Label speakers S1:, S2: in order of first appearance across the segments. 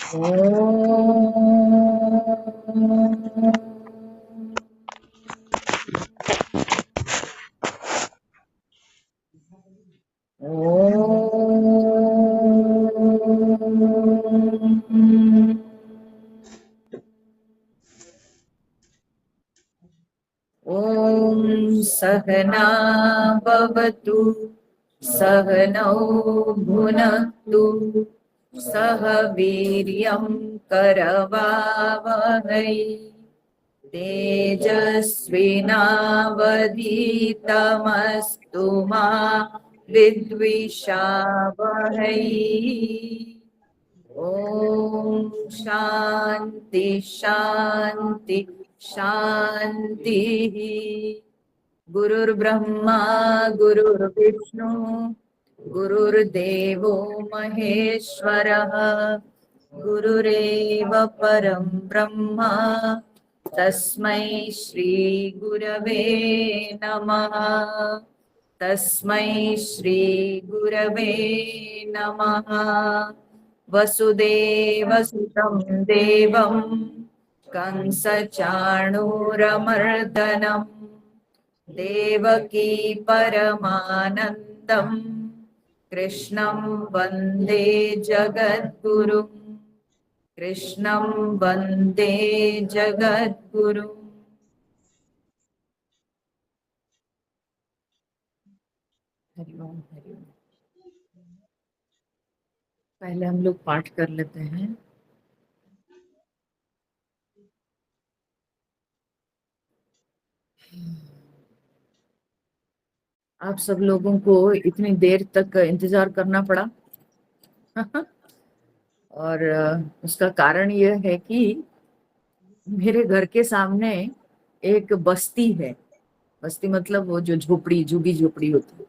S1: ॐ सहना भवतु सहनौ भुनक्तु सह वीर्यं करवावहै तेजस्विनावधीतमस्तु मा विद्विषावहै। ॐ शान्ति शान्ति शान्तिः। गुरुर्ब्रह्मा गुरुर्विष्णु गुरुर्देवो महेश्वरः गुरुरेव परं ब्रह्म तस्मै श्री गुरवे नमः। तस्मै श्री गुरवे नमः। वसुदेवसुतं देवं कंसचाणूरमर्दनम् देवकी परमानन्दं कृष्णं वन्दे जगद्गुरुं। कृष्णं वन्दे जगद्गुरुं। हरि ओम हरि ओम। पहले हम लोग पाठ कर लेते हैं। आप सब लोगों को इतनी देर तक इंतजार करना पड़ा और उसका कारण यह है कि मेरे घर के सामने एक बस्ती है। बस्ती मतलब वो जो झोपड़ी झुग्गी झोपड़ी होती है,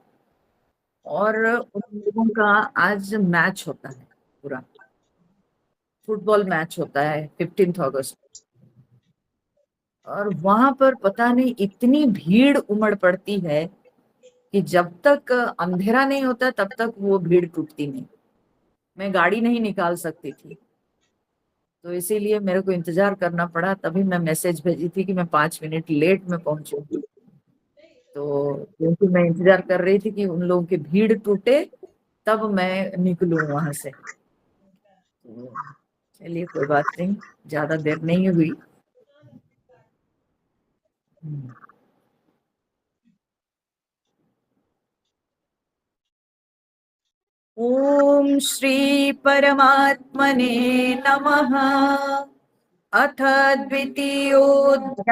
S1: और उन लोगों का आज मैच होता है, पूरा फुटबॉल मैच होता है 15 अगस्त। और वहां पर पता नहीं इतनी भीड़ उमड़ पड़ती है कि जब तक अंधेरा नहीं होता तब तक वो भीड़ टूटती नहीं। मैं गाड़ी नहीं निकाल सकती थी, तो इसीलिए मेरे को इंतजार करना पड़ा। तभी मैं मैसेज भेजी थी कि मैं 5 मिनट लेट में पहुंचूंगी। तो क्योंकि मैं इंतजार कर रही थी कि उन लोगों की भीड़ टूटे तब मैं निकलूं वहां से। तो चलिए कोई बात नहीं, ज्यादा देर नहीं हुई। ओम श्री परमात्मने नमः। अथ द्वितीयोऽध्यायः।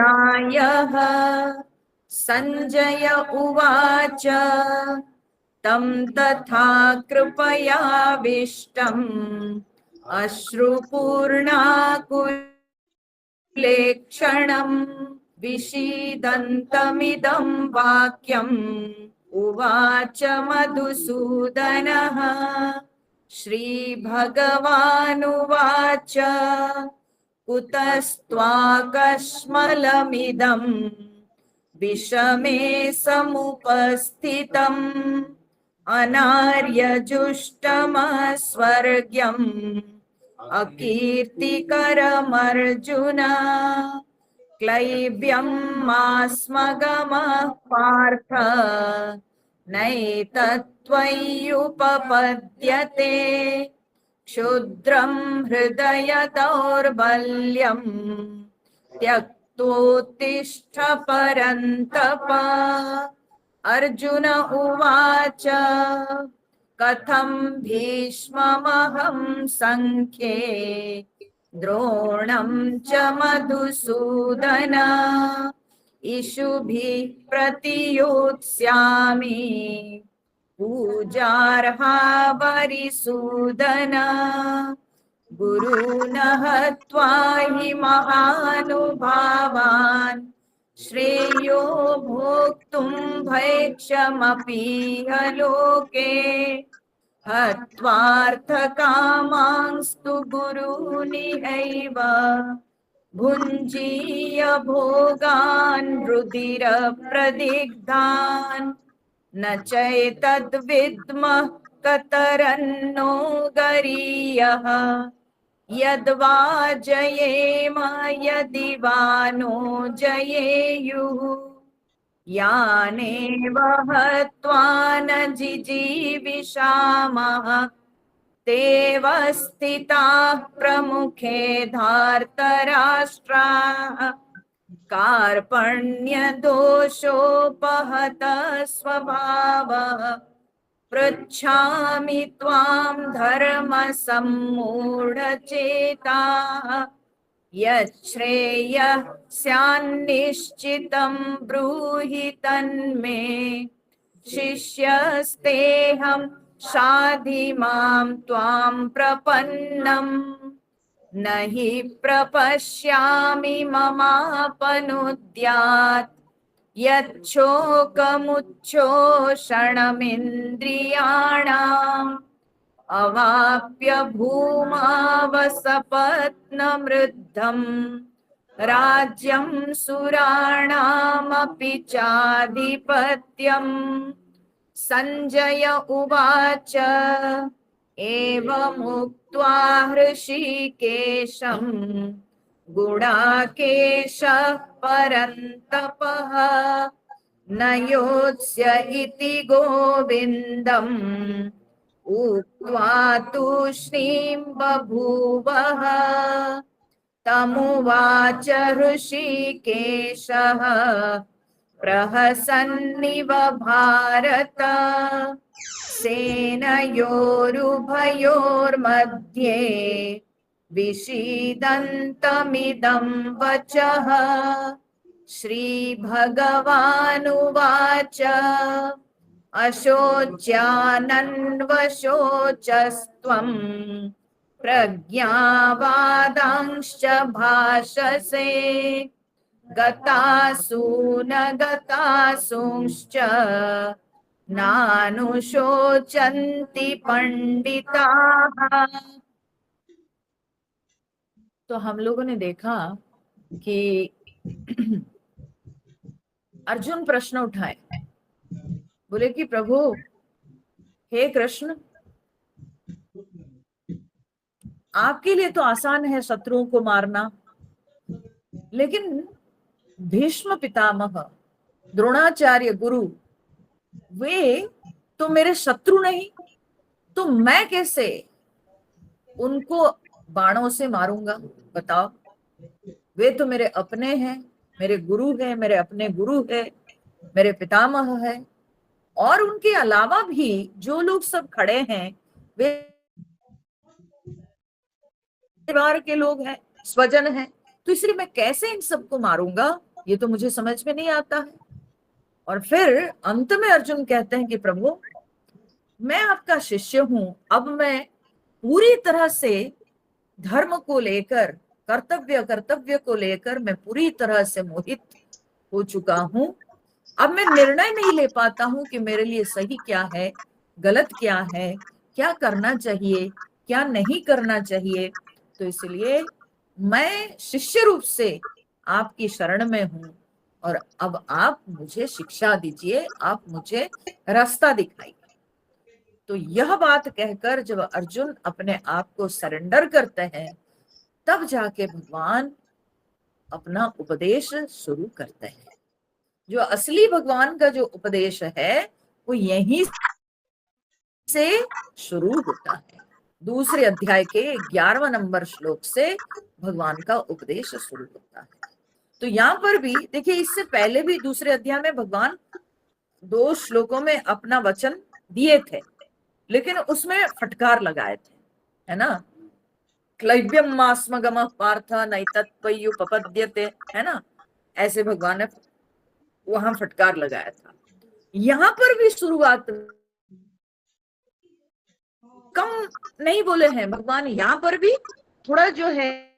S1: संजय उवाच तं तथा कृपयाविष्टम् अश्रुपूर्णाकुलेक्षणम् विषीदन्तमिदं वाक्यम् उवाच मधुसूदनः। श्रीभगवानुवाच कुतस्त्वाकश्मलमिदम् विषमे समुपस्थितम् अनार्यजुष्टमस्वर्ग्यम् अकीर्तिकरमर्जुन। क्लैब्यं मास्मगमः पार्थ नैतत्त्वय्युपपद्यते। क्षुद्रं हृदय दौर्बल्यं त्यक्तोत्तिष्ठ परन्तप। अर्जुन उवाच कथं भीष्ममहं संख्ये द्रोणं च मधुसूदन इषुभिः प्रतियोत्स्यामि पूजार्हा वरिसूदन। गुरून् हत्वा हि महानुभावान् श्रेयो भोक्तुं भैक्षमपीह लोके। हत्वार्थकामांस्तु गुरूनिहैव भुञ्जीय भोगान् रुधिरप्रदिग्धान् न चैतद्विद्मः कतरन्नो गरीयः। यद्वा जयेम यदि वा नो जयेयुः यानेव हत्वा न जिजीविषामः तेव स्थिताः प्रमुखे धार्तराष्ट्राः कार्पण्यदोषोपहतः स्वभावः पृच्छामि त्वां धर्मसम्मूढचेताः यच्छ्रेयः स्यान्निश्चितं ब्रूहि तन्मे शिष्यस्तेऽहं शाधि मां त्वां प्रपन्नम् न हि प्रपश्यामि ममापनुद्यात् यच्छोकमुच्छोषणमिन्द्रियाणाम् अवाप्य भूमावसपत्नमृद्धम् राज्यं सुराणामपि चाधिपत्यम् संजय उवाच एवमुक्त्वा हृषीकेशं गुडाकेशः परन्तपः न योत्स्य इति गोविन्दम् उक्त्वा तूष्णीं बभूवः तमुवाच हृषीकेशः प्रहसन्निव भारत सेनयोरुभयोर्मध्ये विषीदन्तमिदं वचः श्रीभगवानुवाच अशोच्यानन्वशोचस्त्वं प्रज्ञावादांश्च भाषसे गतासु न गतासूंश्च नानुशोचन्ति पंडिताः। तो हम लोगों ने देखा कि अर्जुन प्रश्न उठाए, बोले कि प्रभु हे कृष्ण, आपके लिए तो आसान है शत्रुओं को मारना, लेकिन भीष्म पितामह, द्रोणाचार्य गुरु, वे तो मेरे शत्रु नहीं, तो मैं कैसे उनको बाणों से मारूंगा? बताओ, वे तो मेरे अपने हैं, मेरे गुरु हैं, मेरे अपने गुरु है, मेरे पितामह है, और उनके अलावा भी जो लोग सब खड़े हैं वे परिवार के लोग हैं, स्वजन हैं, तो इसलिए मैं कैसे इन सबको मारूंगा? ये तो मुझे समझ में नहीं आता है। और फिर अंत में अर्जुन कहते हैं कि प्रभु, मैं आपका शिष्य हूं, अब मैं पूरी तरह से धर्म को लेकर, कर्तव्य को लेकर मैं पूरी तरह से मोहित हो चुका हूं। अब मैं निर्णय नहीं ले पाता हूं कि मेरे लिए सही क्या है, गलत क्या है, क्या करना चाहिए, क्या नहीं करना चाहिए। तो इसलिए मैं शिष्य रूप से आपकी शरण में हूं, और अब आप मुझे शिक्षा दीजिए, आप मुझे रास्ता दिखाइए। तो यह बात कहकर जब अर्जुन अपने आप को सरेंडर करते हैं, तब जाके भगवान अपना उपदेश शुरू करते हैं। जो असली भगवान का जो उपदेश है वो यहीं से शुरू होता है। दूसरे अध्याय के 11वां नंबर श्लोक से भगवान का उपदेश शुरू होता है। तो यहाँ पर भी देखिए, इससे पहले भी दूसरे अध्याय में भगवान 2 श्लोकों में अपना वचन दिए थे, लेकिन उसमें फटकार लगाए थे, है ना। क्लैब्यम मास्मगम पार्थ नैतत्पयुपपद्यते, है ना, ऐसे भगवान ने वहां फटकार लगाया था। यहाँ पर भी शुरुआत कम नहीं बोले हैं भगवान, यहाँ पर भी थोड़ा जो है,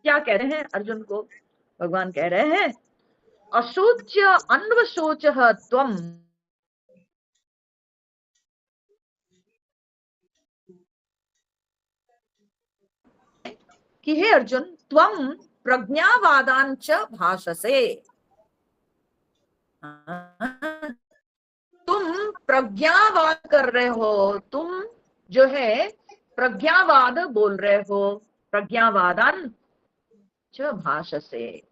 S1: क्या कह रहे हैं अर्जुन को? भगवान कह रहे हैं अशोच्य अन्वशोच त्वम, कि हे अर्जुन, त्वम प्रज्ञावादांच भाषसे, तुम प्रज्ञावाद कर रहे हो, तुम जो है प्रज्ञावाद बोल रहे हो, प्रज्ञावादान च भाषसे,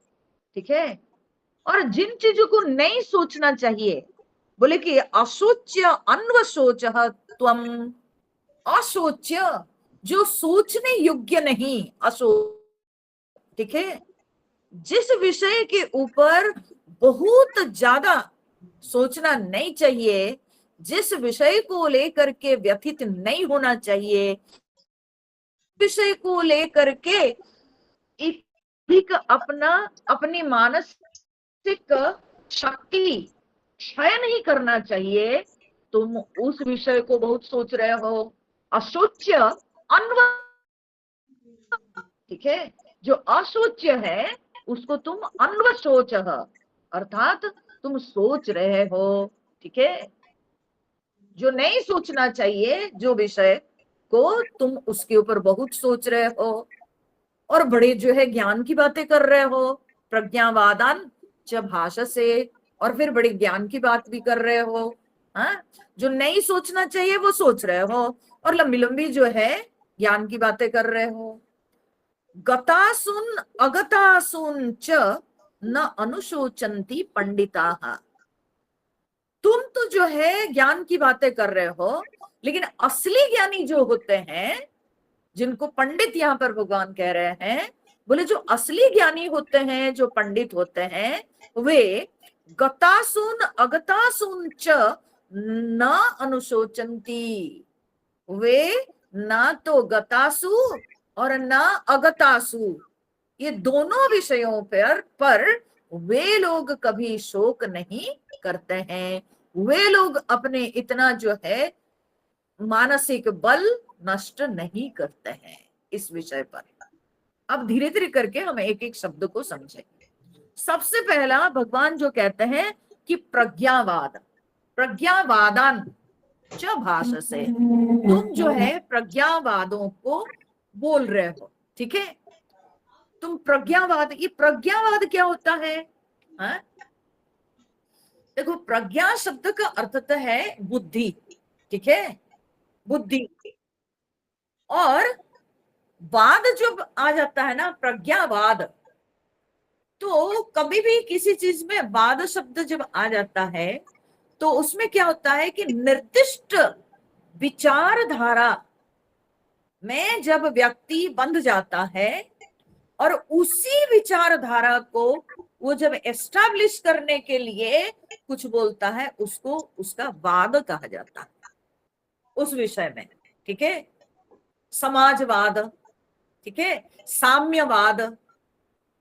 S1: ठीक है। और जिन चीजों को नहीं सोचना चाहिए, बोले कि अशोच्य अन्वशोच त्वम, अशोच्य जो सोचने योग्य नहीं, ठीक है। जिस विषय के ऊपर बहुत ज्यादा सोचना नहीं चाहिए, जिस विषय को लेकर के व्यथित नहीं होना चाहिए, विषय को लेकर के अधिक अपना अपनी मानसिक शक्ति क्षय नहीं करना चाहिए, तुम उस विषय को बहुत सोच रहे हो। अशोच्य अन्व, ठीक है। जो अशोच्य है उसको तुम अन्वशोच, अर्थात तुम सोच रहे हो, ठीक है। जो नहीं सोचना चाहिए, जो विषय को तुम उसके ऊपर बहुत सोच रहे हो, और बड़े जो है ज्ञान की बातें कर रहे हो, प्रज्ञावादान च भाषसे, और फिर बड़े ज्ञान की बात भी कर रहे हो। हाँ, जो नहीं सोचना चाहिए वो सोच रहे हो, और लंबी लंबी जो है ज्ञान की बातें कर रहे हो। गतासुन अगतासुन च न अनुशोचन्ति पंडिताः, तुम तो जो है ज्ञान की बातें कर रहे हो, लेकिन असली ज्ञानी जो होते हैं, जिनको पंडित यहाँ पर भगवान कह रहे हैं, बोले जो असली ज्ञानी होते हैं, जो पंडित होते हैं, वे गतासुन अगतासुन च न अनुशोचन्ति, वे ना तो गतासु और ना अगतासु, ये दोनों विषयों पर वे लोग कभी शोक नहीं करते हैं। वे लोग अपने इतना जो है मानसिक बल नष्ट नहीं करते हैं इस विषय पर। अब धीरे धीरे करके हम एक एक शब्द को समझेंगे। सबसे पहला भगवान जो कहते हैं कि प्रज्ञावाद, प्रज्ञावादान च भाषसे, तुम जो है प्रज्ञावादों को बोल रहे हो, ठीक है। तुम प्रज्ञावाद, ये प्रज्ञावाद क्या होता है? हाँ? देखो, प्रज्ञा शब्द का अर्थ तो है बुद्धि, ठीक है, बुद्धि। और वाद जब आ जाता है ना, प्रज्ञावाद, तो कभी भी किसी चीज में वाद शब्द जब आ जाता है तो उसमें क्या होता है कि निर्दिष्ट विचारधारा में जब व्यक्ति बंध जाता है और उसी विचारधारा को वो जब एस्टैब्लिश करने के लिए कुछ बोलता है, उसको उसका वाद कहा जाता है उस विषय में, ठीक है। समाजवाद, ठीक है, साम्यवाद,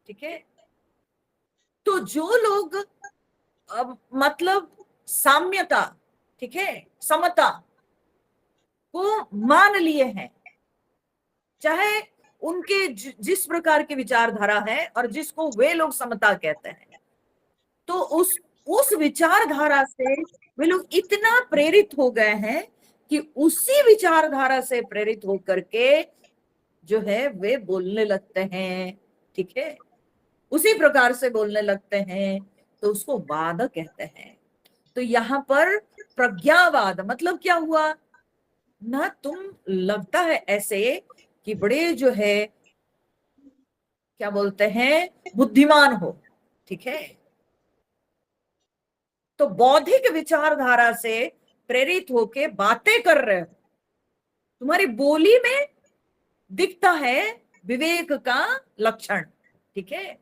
S1: ठीक है। तो जो लोग मतलब साम्यता, ठीक है, समता को मान लिए हैं, चाहे उनके जिस प्रकार की विचारधारा है और जिसको वे लोग समता कहते हैं, तो उस विचारधारा से वे लोग इतना प्रेरित हो गए हैं कि उसी विचारधारा से प्रेरित होकर के जो है वे बोलने लगते हैं, ठीक है, उसी प्रकार से बोलने लगते हैं, तो उसको वाद कहते हैं। तो यहाँ पर प्रज्ञावाद मतलब क्या हुआ ना, तुम लगता है ऐसे कि बड़े जो है क्या बोलते हैं बुद्धिमान हो, ठीक है। तो बौद्धिक विचारधारा से प्रेरित होके बातें कर रहे हो, तुम्हारी बोली में दिखता है विवेक का लक्षण, ठीक है,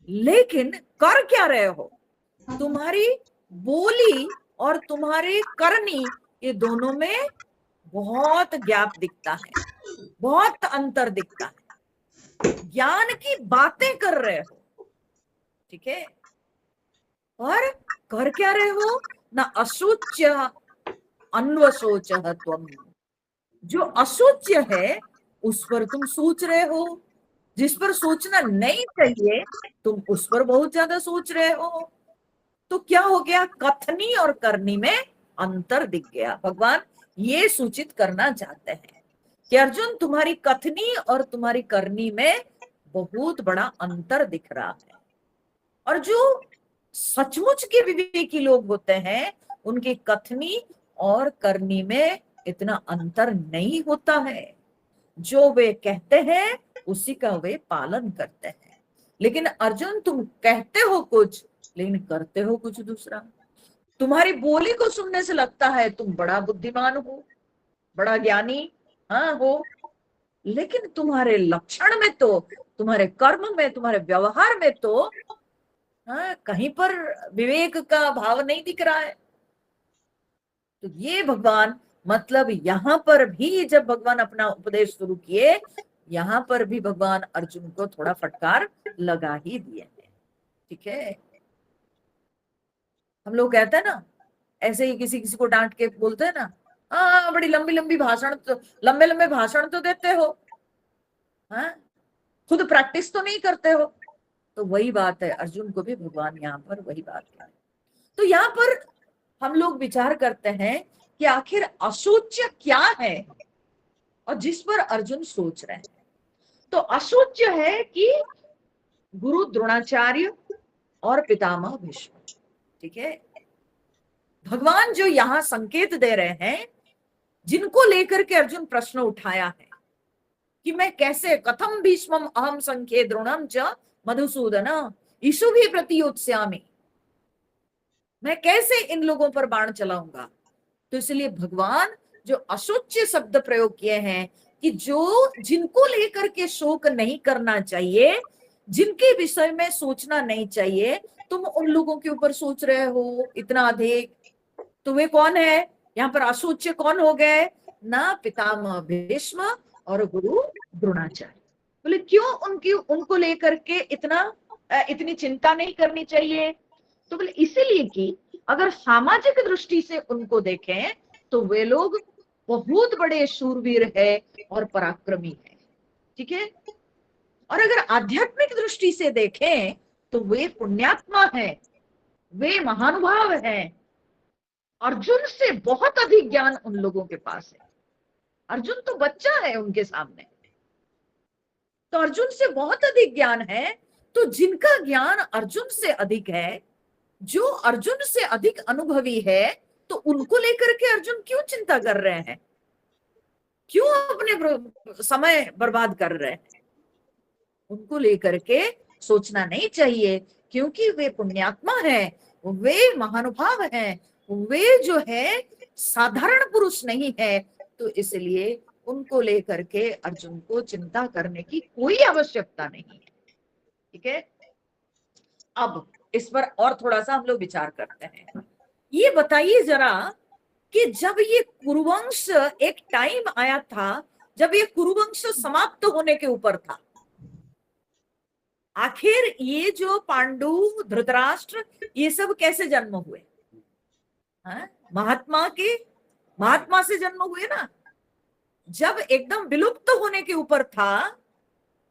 S1: लेकिन कर क्या रहे हो? तुम्हारी बोली और तुम्हारी करनी, ये दोनों में बहुत गैप दिखता है, बहुत अंतर दिखता है। ज्ञान की बातें कर रहे हो, ठीक है, और कर क्या रहे हो ना, अशोच्य अन्वशोच त्वम, जो अशोच्य है उस पर तुम सोच रहे हो, जिस पर सोचना नहीं चाहिए तुम उस पर बहुत ज्यादा सोच रहे हो। तो क्या हो गया, कथनी और करनी में अंतर दिख गया। भगवान ये सूचित करना चाहते हैं कि अर्जुन, तुम्हारी कथनी और तुम्हारी करनी में बहुत बड़ा अंतर दिख रहा है। और जो सचमुच के विवेकी लोग होते हैं उनकी कथनी और करनी में इतना अंतर नहीं होता है। जो वे कहते हैं उसी का वे पालन करते हैं। लेकिन अर्जुन, तुम कहते हो कुछ लेकिन करते हो कुछ दूसरा। तुम्हारी बोली को सुनने से लगता है तुम बड़ा बुद्धिमान हो, बड़ा ज्ञानी हाँ हो, लेकिन तुम्हारे लक्षण में तो, तुम्हारे कर्म में, तुम्हारे व्यवहार में तो हाँ, कहीं पर विवेक का भाव नहीं दिख रहा है। तो ये भगवान, मतलब यहाँ पर भी जब भगवान अपना उपदेश शुरू किए, यहाँ पर भी भगवान अर्जुन को थोड़ा फटकार लगा ही दिए हैं। ठीक है, हम लोग कहते हैं ना, ऐसे ही किसी किसी को डांट के बोलते हैं ना, हाँ बड़ी लंबी लंबी भाषण तो, लंबे लंबे भाषण तो देते हो, हाँ खुद प्रैक्टिस तो नहीं करते हो। तो वही बात है, अर्जुन को भी भगवान यहाँ पर वही बात है। तो यहाँ पर हम लोग विचार करते हैं कि आखिर अशोच्य क्या है, और जिस पर अर्जुन सोच रहे हैं। तो अशोच्य है कि गुरु द्रोणाचार्य और पितामह भीष्म। ठीक है, भगवान जो यहाँ संकेत दे रहे हैं, जिनको लेकर के अर्जुन प्रश्न उठाया है कि मैं कैसे, कथम भीष्मम अहम संख्ये द्रोणम च मधुसूदन ईशु भी प्रतियोत्स्यामि, मैं कैसे इन लोगों पर बाण चलाऊंगा। तो इसलिए भगवान जो अशोच्य शब्द प्रयोग किए हैं कि जो, जिनको लेकर के शोक नहीं करना चाहिए, जिनके विषय में सोचना नहीं चाहिए, तुम उन लोगों के ऊपर सोच रहे हो इतना अधिक। तो वे कौन है यहाँ पर अशोच्य, कौन हो गए ना, पितामह भीष्म और गुरु द्रोणाचार्य। बोले क्यों उनको लेकर के इतनी चिंता नहीं करनी चाहिए। तो बोले इसीलिए कि अगर सामाजिक दृष्टि से उनको देखें तो वे लोग बहुत बड़े शूरवीर है और पराक्रमी है। ठीक है, और अगर आध्यात्मिक दृष्टि से देखें तो वे पुण्यात्मा है, वे महानुभाव हैं। अर्जुन से बहुत अधिक ज्ञान उन लोगों के पास है। अर्जुन तो बच्चा है उनके सामने, तो अर्जुन से बहुत अधिक ज्ञान है। तो जिनका ज्ञान अर्जुन से अधिक है, जो अर्जुन से अधिक अनुभवी है, तो उनको लेकर के अर्जुन क्यों चिंता कर रहे हैं, क्यों अपने समय बर्बाद कर रहे हैं। उनको लेकर के सोचना नहीं चाहिए, क्योंकि वे पुण्यात्मा हैं, वे महानुभाव हैं, वे जो है साधारण पुरुष नहीं है। तो इसलिए उनको लेकर के अर्जुन को चिंता करने की कोई आवश्यकता नहीं है। ठीक है, अब इस पर और थोड़ा सा हम लोग विचार करते हैं। ये बताइए जरा कि जब ये कुरुवंश, एक टाइम आया था जब ये कुरुवंश समाप्त होने के ऊपर था, आखिर ये जो पांडु, धृतराष्ट्र, ये सब कैसे जन्म हुए? महात्मा से जन्म हुए ना। जब एकदम विलुप्त होने के ऊपर था,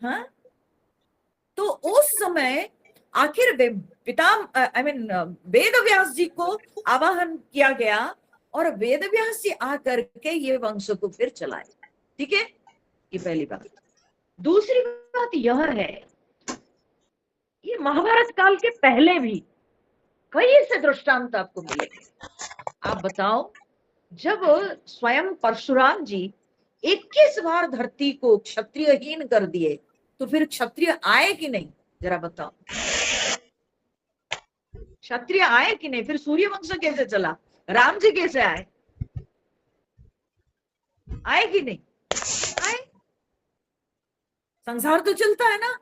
S1: हाँ, तो उस समय आखिर वेद व्यास जी को आवाहन किया गया और वेद व्यास जी आकर के ये वंश को फिर चलाए। ठीक है, ये पहली बात। दूसरी बात यह है, ये महाभारत काल के पहले भी कई ऐसे दृष्टांत आपको मिलेंगे। आप बताओ, जब स्वयं परशुराम जी 21 बार धरती को क्षत्रियहीन कर दिए, तो फिर क्षत्रिय आए कि नहीं, जरा बताओ। क्षत्रिय आए कि नहीं? फिर सूर्य वंश कैसे चला? राम जी कैसे आए? आए कि नहीं आए? संसार तो चलता है ना।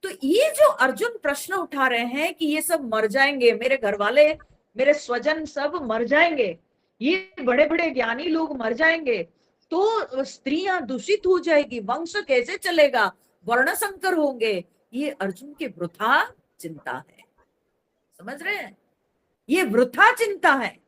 S1: तो ये जो अर्जुन प्रश्न उठा रहे हैं कि ये सब मर जाएंगे, मेरे घर वाले, मेरे स्वजन सब मर जाएंगे, ये बड़े बड़े ज्ञानी लोग मर जाएंगे, तो स्त्रियां दूषित हो जाएगी, वंश कैसे चलेगा, वर्ण संकर होंगे, ये अर्जुन की वृथा चिंता है। समझ रहे हैं? ये वृथा चिंता है।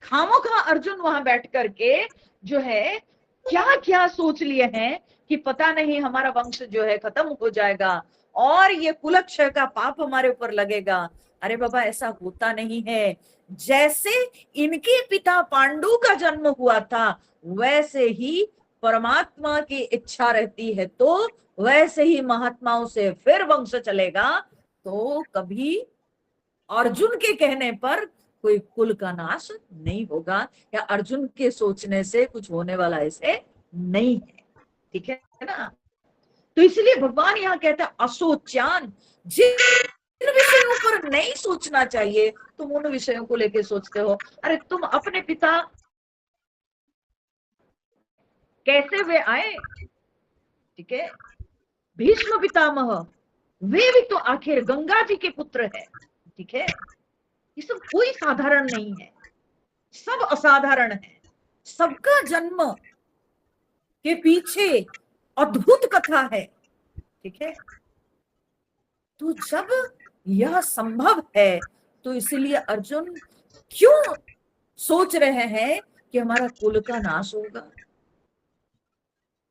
S1: खामोखा अर्जुन वहां बैठ करके जो है क्या क्या सोच लिए हैं कि पता नहीं हमारा वंश जो है खत्म हो जाएगा और ये कुलक्षय का पाप हमारे ऊपर लगेगा। अरे बाबा, ऐसा होता नहीं है। जैसे इनके पिता पांडु का जन्म हुआ था, वैसे ही परमात्मा की इच्छा रहती है, तो वैसे ही महात्माओं से फिर वंश चलेगा। तो कभी अर्जुन के कहने पर कोई कुल का नाश नहीं होगा, या अर्जुन के सोचने से कुछ होने वाला ऐसे नहीं है। ठीक है ना? तो इसलिए भगवान यहाँ कहते हैं अशोच्यान, जिन विषयों पर नहीं सोचना चाहिए तुम उन विषयों को लेके सोचते हो। अरे तुम अपने पिता कैसे वे आए, ठीक है, भीष्म पितामह, वे भी तो आखिर गंगा जी के पुत्र है। ठीक है, ये सब कोई साधारण नहीं है, सब असाधारण है। सबका जन्म के पीछे अद्भुत कथा है। ठीक है, तो जब यह संभव है तो इसलिए अर्जुन क्यों सोच रहे हैं कि हमारा कुल का नाश होगा?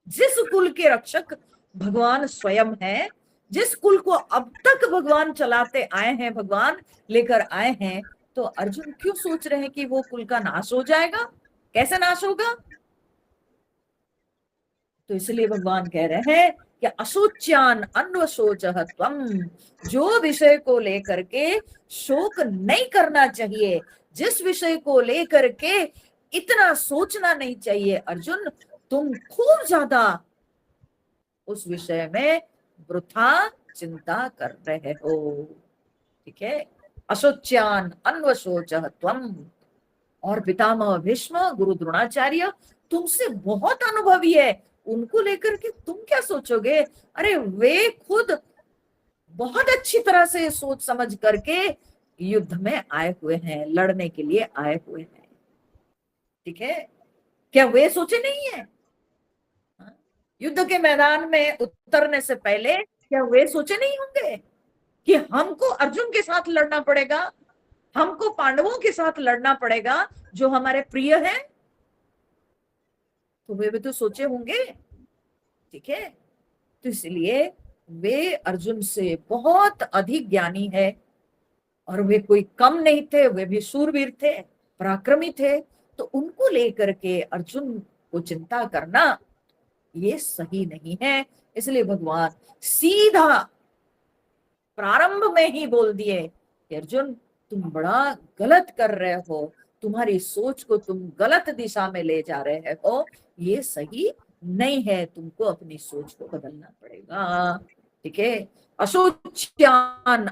S1: जिस कुल के रक्षक भगवान स्वयं है, जिस कुल को अब तक भगवान चलाते आए हैं, भगवान लेकर आए हैं, तो अर्जुन क्यों सोच रहे हैं कि वो कुल का नाश हो जाएगा? कैसे नाश होगा? तो इसलिए भगवान कह रहे हैं कि अशोच्यान अन्वशोचः त्वम, जो विषय को लेकर के शोक नहीं करना चाहिए, जिस विषय को लेकर के इतना सोचना नहीं चाहिए अर्जुन, तुम खूब ज्यादा उस विषय में वृथा चिंता कर रहे हो। ठीक है, अशोच्यान अन्वशोचः त्वम। और पितामह भीष्म, गुरु द्रोणाचार्य तुमसे बहुत अनुभवी है, उनको लेकर के तुम क्या सोचोगे? अरे वे खुद बहुत अच्छी तरह से सोच समझ करके युद्ध में आए हुए हैं, लड़ने के लिए आए हुए हैं। ठीक है, क्या वे सोचे नहीं है? युद्ध के मैदान में उतरने से पहले क्या वे सोचे नहीं होंगे कि हमको अर्जुन के साथ लड़ना पड़ेगा, हमको पांडवों के साथ लड़ना पड़ेगा जो हमारे प्रिय हैं? तो वे भी तो सोचे होंगे। ठीक है, तो इसलिए वे अर्जुन से बहुत अधिक ज्ञानी है, और वे कोई कम नहीं थे, वे भी शूरवीर थे, पराक्रमी थे। तो उनको लेकर के अर्जुन को चिंता करना ये सही नहीं है। इसलिए भगवान सीधा प्रारंभ में ही बोल दिए कि अर्जुन तुम बड़ा गलत कर रहे हो, तुम्हारी सोच को तुम गलत दिशा में ले जा रहे हो, ये सही नहीं है, तुमको अपनी सोच को बदलना पड़ेगा। ठीक है, अशोच्यान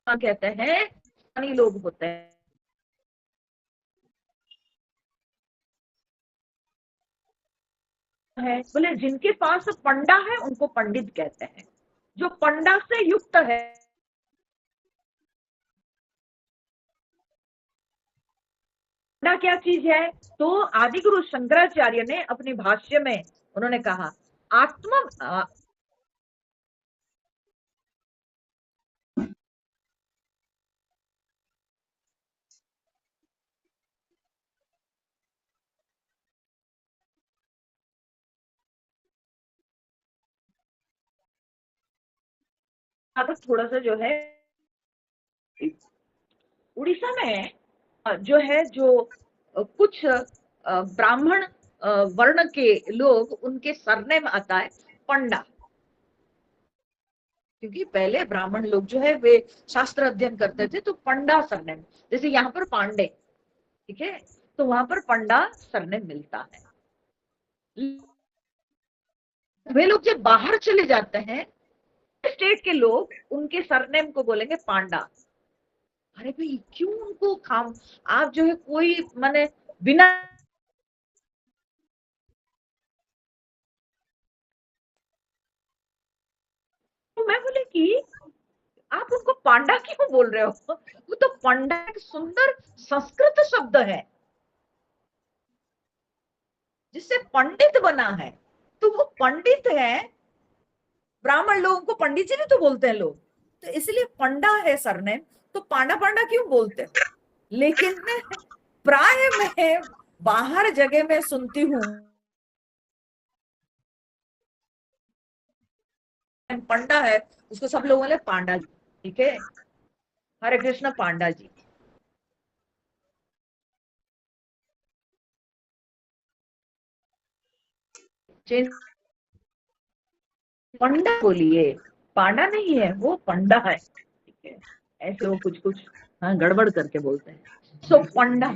S1: कहते हैं ज्ञानी लोग होते हैं, बोले जिनके पास पंडा है उनको पंडित कहते हैं, जो पंडा से युक्त है। पंडा क्या चीज है? तो आदि गुरु शंकराचार्य ने अपने भाष्य में उन्होंने कहा आत्म थोड़ा सा जो है उड़ीसा में जो है, जो कुछ ब्राह्मण वर्ण के लोग, उनके सरनेम आता है पंडा, क्योंकि पहले ब्राह्मण लोग जो है वे शास्त्र अध्ययन करते थे, तो पंडा सरनेम, जैसे यहाँ पर पांडे, ठीक है, तो वहां पर पंडा सरनेम मिलता है। वे लोग जब बाहर चले जाते हैं, स्टेट के लोग उनके सरनेम को बोलेंगे पांडा। अरे भाई क्यों उनको खाम, आप जो है कोई माने बिना, तो मैं बोले कि आप उनको पांडा क्यों बोल रहे हो? वो तो पंडा एक सुंदर संस्कृत शब्द है जिससे पंडित बना है, तो वो पंडित है। ब्राह्मण लोगों को पंडित जी भी तो बोलते हैं लोग, तो इसलिए पंडा है सरनेम, तो पांडा पांडा क्यों बोलते हैं? लेकिन प्राय मैं बाहर जगह में सुनती हूँ पंडा है, उसको सब लोग बोले पांडा जी। ठीक है, हरे कृष्ण पांडा जी। चेंज पंडा बोलिए, पांडा नहीं है, वो पंडा है, ठीक है, ऐसे वो कुछ कुछ हाँ गड़बड़ करके बोलते हैं। सो पंडा,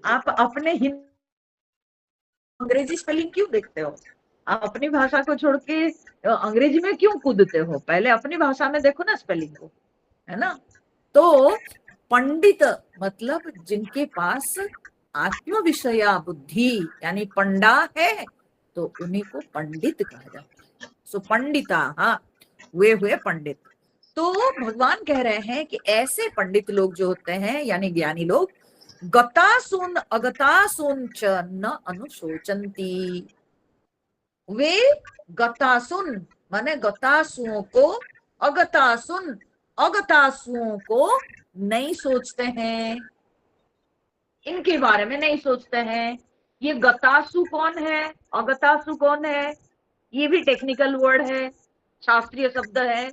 S1: आप अपने हिंदी अंग्रेजी स्पेलिंग क्यों देखते हो? आप अपनी भाषा को छोड़ के अंग्रेजी में क्यों कूदते हो? पहले अपनी भाषा में देखो ना स्पेलिंग को, है ना। तो पंडित मतलब जिनके पास आत्म विषया बुद्धि यानी पंडा है, तो उन्हीं को पंडित कहा जाता है। सो पंडिता, हाँ, वे हुए पंडित। तो भगवान कह रहे हैं कि ऐसे पंडित लोग जो होते हैं यानी ज्ञानी लोग, गतासुन अगतासुन च न अनुशोचंती। वे गतासुन माने गतासुओं को, अगतासुन अगतासुओं को नहीं सोचते हैं, इनके बारे में नहीं सोचते हैं। ये गतासु कौन है, अगतासु कौन है, ये भी टेक्निकल वर्ड है, शास्त्रीय शब्द है।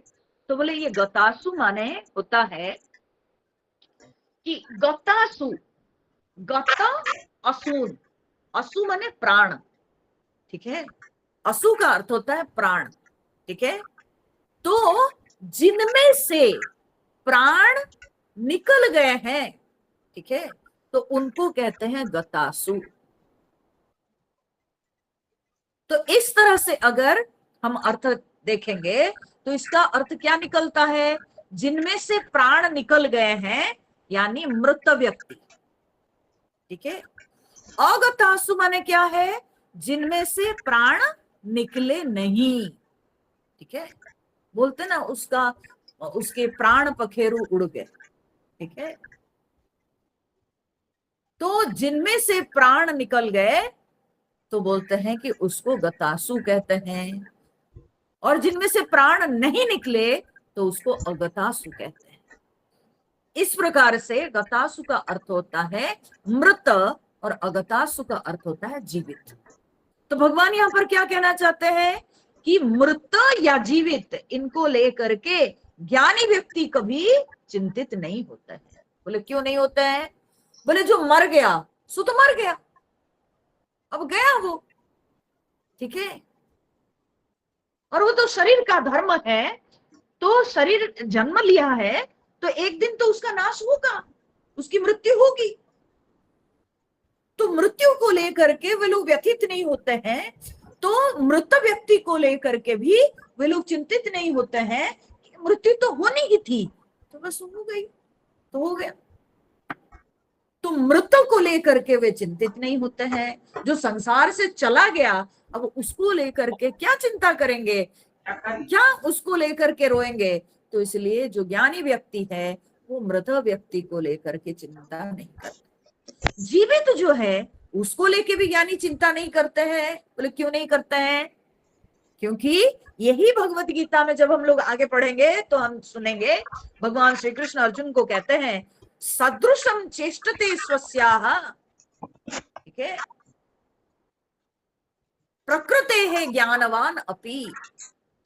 S1: तो बोले ये गतासु माने होता है कि गतासु, गता असून, असु माने प्राण, ठीक है, असु का अर्थ होता है प्राण, ठीक है। तो जिनमें से प्राण निकल गए हैं, ठीक है, तो उनको कहते हैं गतासु। तो इस तरह से अगर हम अर्थ देखेंगे तो इसका अर्थ क्या निकलता है? जिनमें से प्राण निकल गए हैं यानी मृत व्यक्ति, ठीक है। अगतासु माने क्या है? जिनमें से प्राण निकले नहीं, ठीक है, बोलते ना उसका, उसके प्राण पखेरु उड़ गए, ठीक है। तो जिनमें से प्राण निकल गए तो बोलते हैं कि उसको गतासु कहते हैं, और जिनमें से प्राण नहीं निकले तो उसको अगतासु कहते हैं। इस प्रकार से गतासु का अर्थ होता है मृत और अगतासु का अर्थ होता है जीवित। तो भगवान यहां पर क्या कहना चाहते हैं कि मृत या जीवित इनको लेकर के ज्ञानी व्यक्ति कभी चिंतित नहीं होता है। बोले क्यों नहीं होता है? बोले जो मर गया सो तो मर गया, अब गया वो, ठीक है, और वो तो शरीर का धर्म है, तो शरीर जन्म लिया है तो एक दिन तो उसका नाश होगा, उसकी मृत्यु होगी। तो मृत्यु को लेकर के वे लोग व्यथित नहीं होते हैं, तो मृत व्यक्ति को लेकर के भी वे लोग चिंतित नहीं होते हैं। मृत्यु तो होनी ही थी, तो बस हो गई तो हो गया। तो मृत को लेकर के वे चिंतित नहीं होते हैं। जो संसार से चला गया अब उसको लेकर के क्या चिंता करेंगे, क्या उसको लेकर के रोएंगे? तो इसलिए जो ज्ञानी व्यक्ति है वो मृत व्यक्ति को लेकर के चिंता नहीं करता। जीवित जो है उसको लेके भी ज्ञानी चिंता नहीं करते हैं। बोले क्यों नहीं करते हैं? क्योंकि यही भगवत गीता में जब हम लोग आगे पढ़ेंगे तो हम सुनेंगे भगवान श्री कृष्ण अर्जुन को कहते हैं सदृशम चेष्टते स्वस्याः, ठीक है, प्रकृते है ज्ञानवान अपि,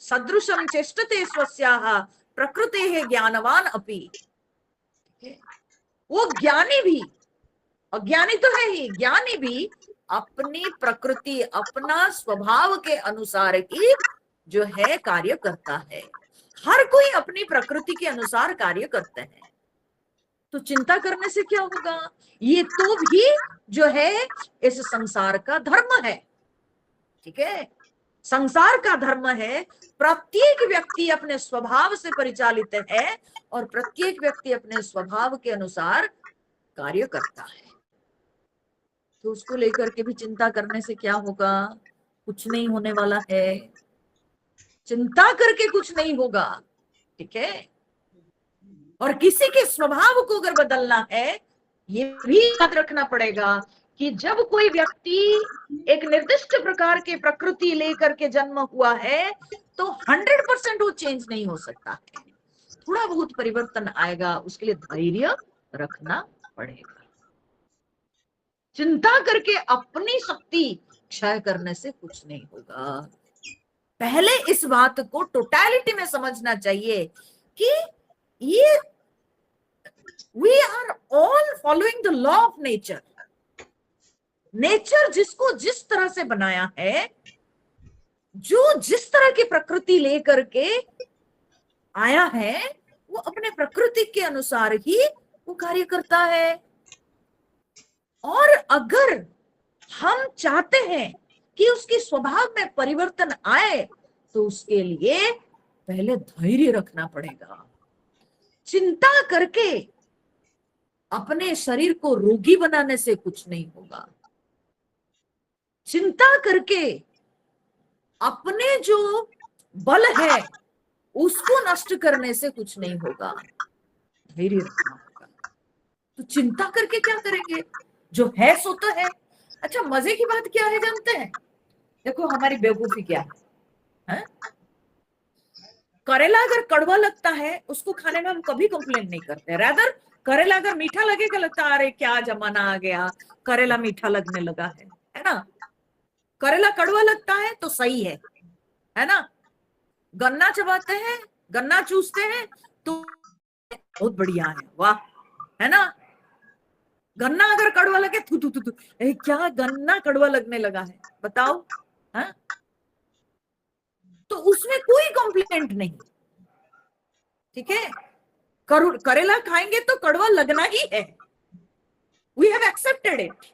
S1: सदृशम चेष्टते स्वस्याः प्रकृते है ज्ञानवान अपि, वो ज्ञानी भी, अज्ञानी तो है ही, ज्ञानी भी अपनी प्रकृति अपना स्वभाव के अनुसार ही जो है कार्य करता है। हर कोई अपनी प्रकृति के अनुसार कार्य करते हैं, तो चिंता करने से क्या होगा? ये तो भी जो है इस संसार का धर्म है, ठीक है, संसार का धर्म है। प्रत्येक व्यक्ति अपने स्वभाव से परिचालित है और प्रत्येक व्यक्ति अपने स्वभाव के अनुसार कार्य करता है। तो उसको लेकर के भी चिंता करने से क्या होगा? कुछ नहीं होने वाला है, चिंता करके कुछ नहीं होगा, ठीक है। और किसी के स्वभाव को अगर बदलना है, ये भी याद रखना पड़ेगा कि जब कोई व्यक्ति एक निर्दिष्ट प्रकार के प्रकृति लेकर के जन्म हुआ है तो 100% वो चेंज नहीं हो सकता है, थोड़ा बहुत परिवर्तन आएगा, उसके लिए धैर्य रखना पड़ेगा। चिंता करके अपनी शक्ति क्षय करने से कुछ नहीं होगा। पहले इस बात को टोटलिटी में समझना चाहिए कि ये we are all following the law of nature, nature जिसको जिस तरह से बनाया है, जो जिस तरह की प्रकृति लेकर के आया है, वो अपने प्रकृति के अनुसार ही वो कार्य करता है। और अगर हम चाहते हैं कि उसके स्वभाव में परिवर्तन आए, तो उसके लिए पहले धैर्य रखना पड़ेगा। चिंता करके अपने शरीर को रोगी बनाने से कुछ नहीं होगा। चिंता करके अपने जो बल है उसको नष्ट करने से कुछ नहीं होगा। धैर्य रखना होगा। तो चिंता करके क्या करेंगे, जो है सो तो है। अच्छा, मजे की बात क्या है जानते हैं? देखो हमारी बेवकूफी क्या है? करेला अगर कड़वा लगता है उसको खाने में हम कभी कंप्लेन नहीं करते। रादर करेला अगर मीठा लगेगा, लगता है अरे क्या जमाना आ गया, करेला मीठा लगने लगा है ना। करेला कड़वा लगता है तो सही है ना। गन्ना चबाते हैं, गन्ना चूसते हैं तो बहुत बढ़िया है, वाह, है ना। गन्ना अगर कड़वा लगे, थू थू थू थू, क्या गन्ना कड़वा लगने लगा है, बताओ, है? तो उसमें कोई कंप्लेंट नहीं, ठीक है। करेला खाएंगे तो कड़वा लगना ही है, वी हैव एक्सेप्टेड इट।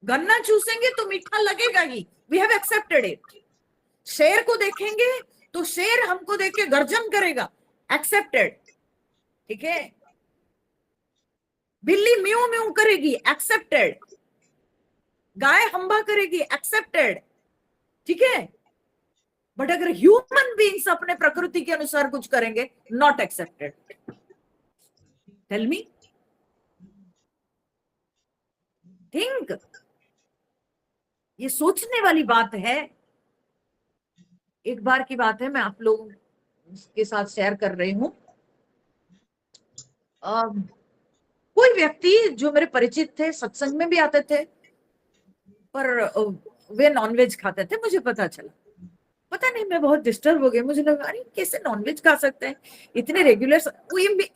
S1: गन्ना चूसेंगे तो मीठा लगेगा ही, वी हैव एक्सेप्टेड इट। शेर को देखेंगे तो शेर हमको देख के गर्जन करेगा, एक्सेप्टेड, ठीक है। बिल्ली म्यू म्यू करेगी, एक्सेप्टेड। गाय हंबा करेगी, एक्सेप्टेड, ठीक है। बट अगर ह्यूमन बीइंग्स अपने प्रकृति के अनुसार कुछ करेंगे, not accepted. Tell me, think, ये सोचने वाली बात है। एक बार की बात है, मैं आप लोगों के साथ शेयर कर रही हूं। कोई व्यक्ति जो मेरे परिचित थे, सत्संग में भी आते थे, पर वे नॉनवेज खाते थे। मुझे पता चला, पता नहीं, मैं बहुत डिस्टर्ब हो गई। मुझे लगा अरे कैसे नॉनवेज खा सकते हैं इतने रेगुलर।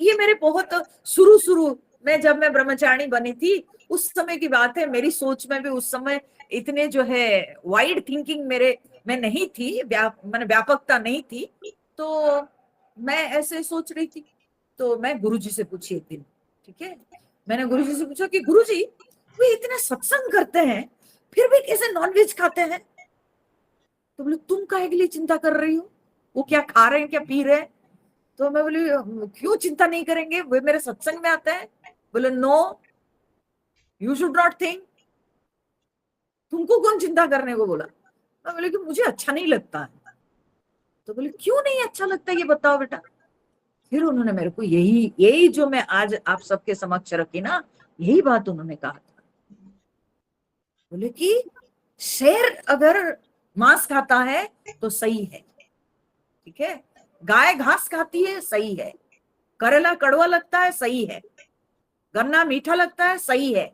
S1: ये मेरे बहुत शुरू शुरू में, जब मैं ब्रह्मचारिणी बनी थी उस समय की बात है। मेरी सोच में भी उस समय इतने जो है वाइड थिंकिंग मेरे में नहीं थी, मैंने व्यापकता नहीं थी। तो मैं ऐसे सोच रही थी। तो मैं गुरुजी से पूछी एक दिन, ठीक है, मैंने गुरुजी से पूछा कि गुरुजी, वे इतने सत्संग करते हैं फिर भी कैसे नॉनवेज खाते हैं? तो बोले तुम काहे के लिए चिंता कर रही हो, वो क्या खा रहे हैं, क्या पी रहे हैं? तो मैं बोली क्यों चिंता नहीं करेंगे, वे मेरे सत्संग में आते हैं। बोले no, you should not think. तुमको कौन चिंता करने को बोला? मैं बोले कि मुझे अच्छा नहीं लगता है। तो बोले क्यों नहीं अच्छा लगता, ये बताओ बेटा। फिर उन्होंने मेरे को यही यही जो मैं आज आप सबके समक्ष रखी ना, यही बात उन्होंने कहा था। बोले कि शेर अगर मांस खाता है तो सही है, ठीक है। गाय घास खाती है, सही है। करेला कड़वा लगता है, सही है। गन्ना मीठा लगता है, सही है।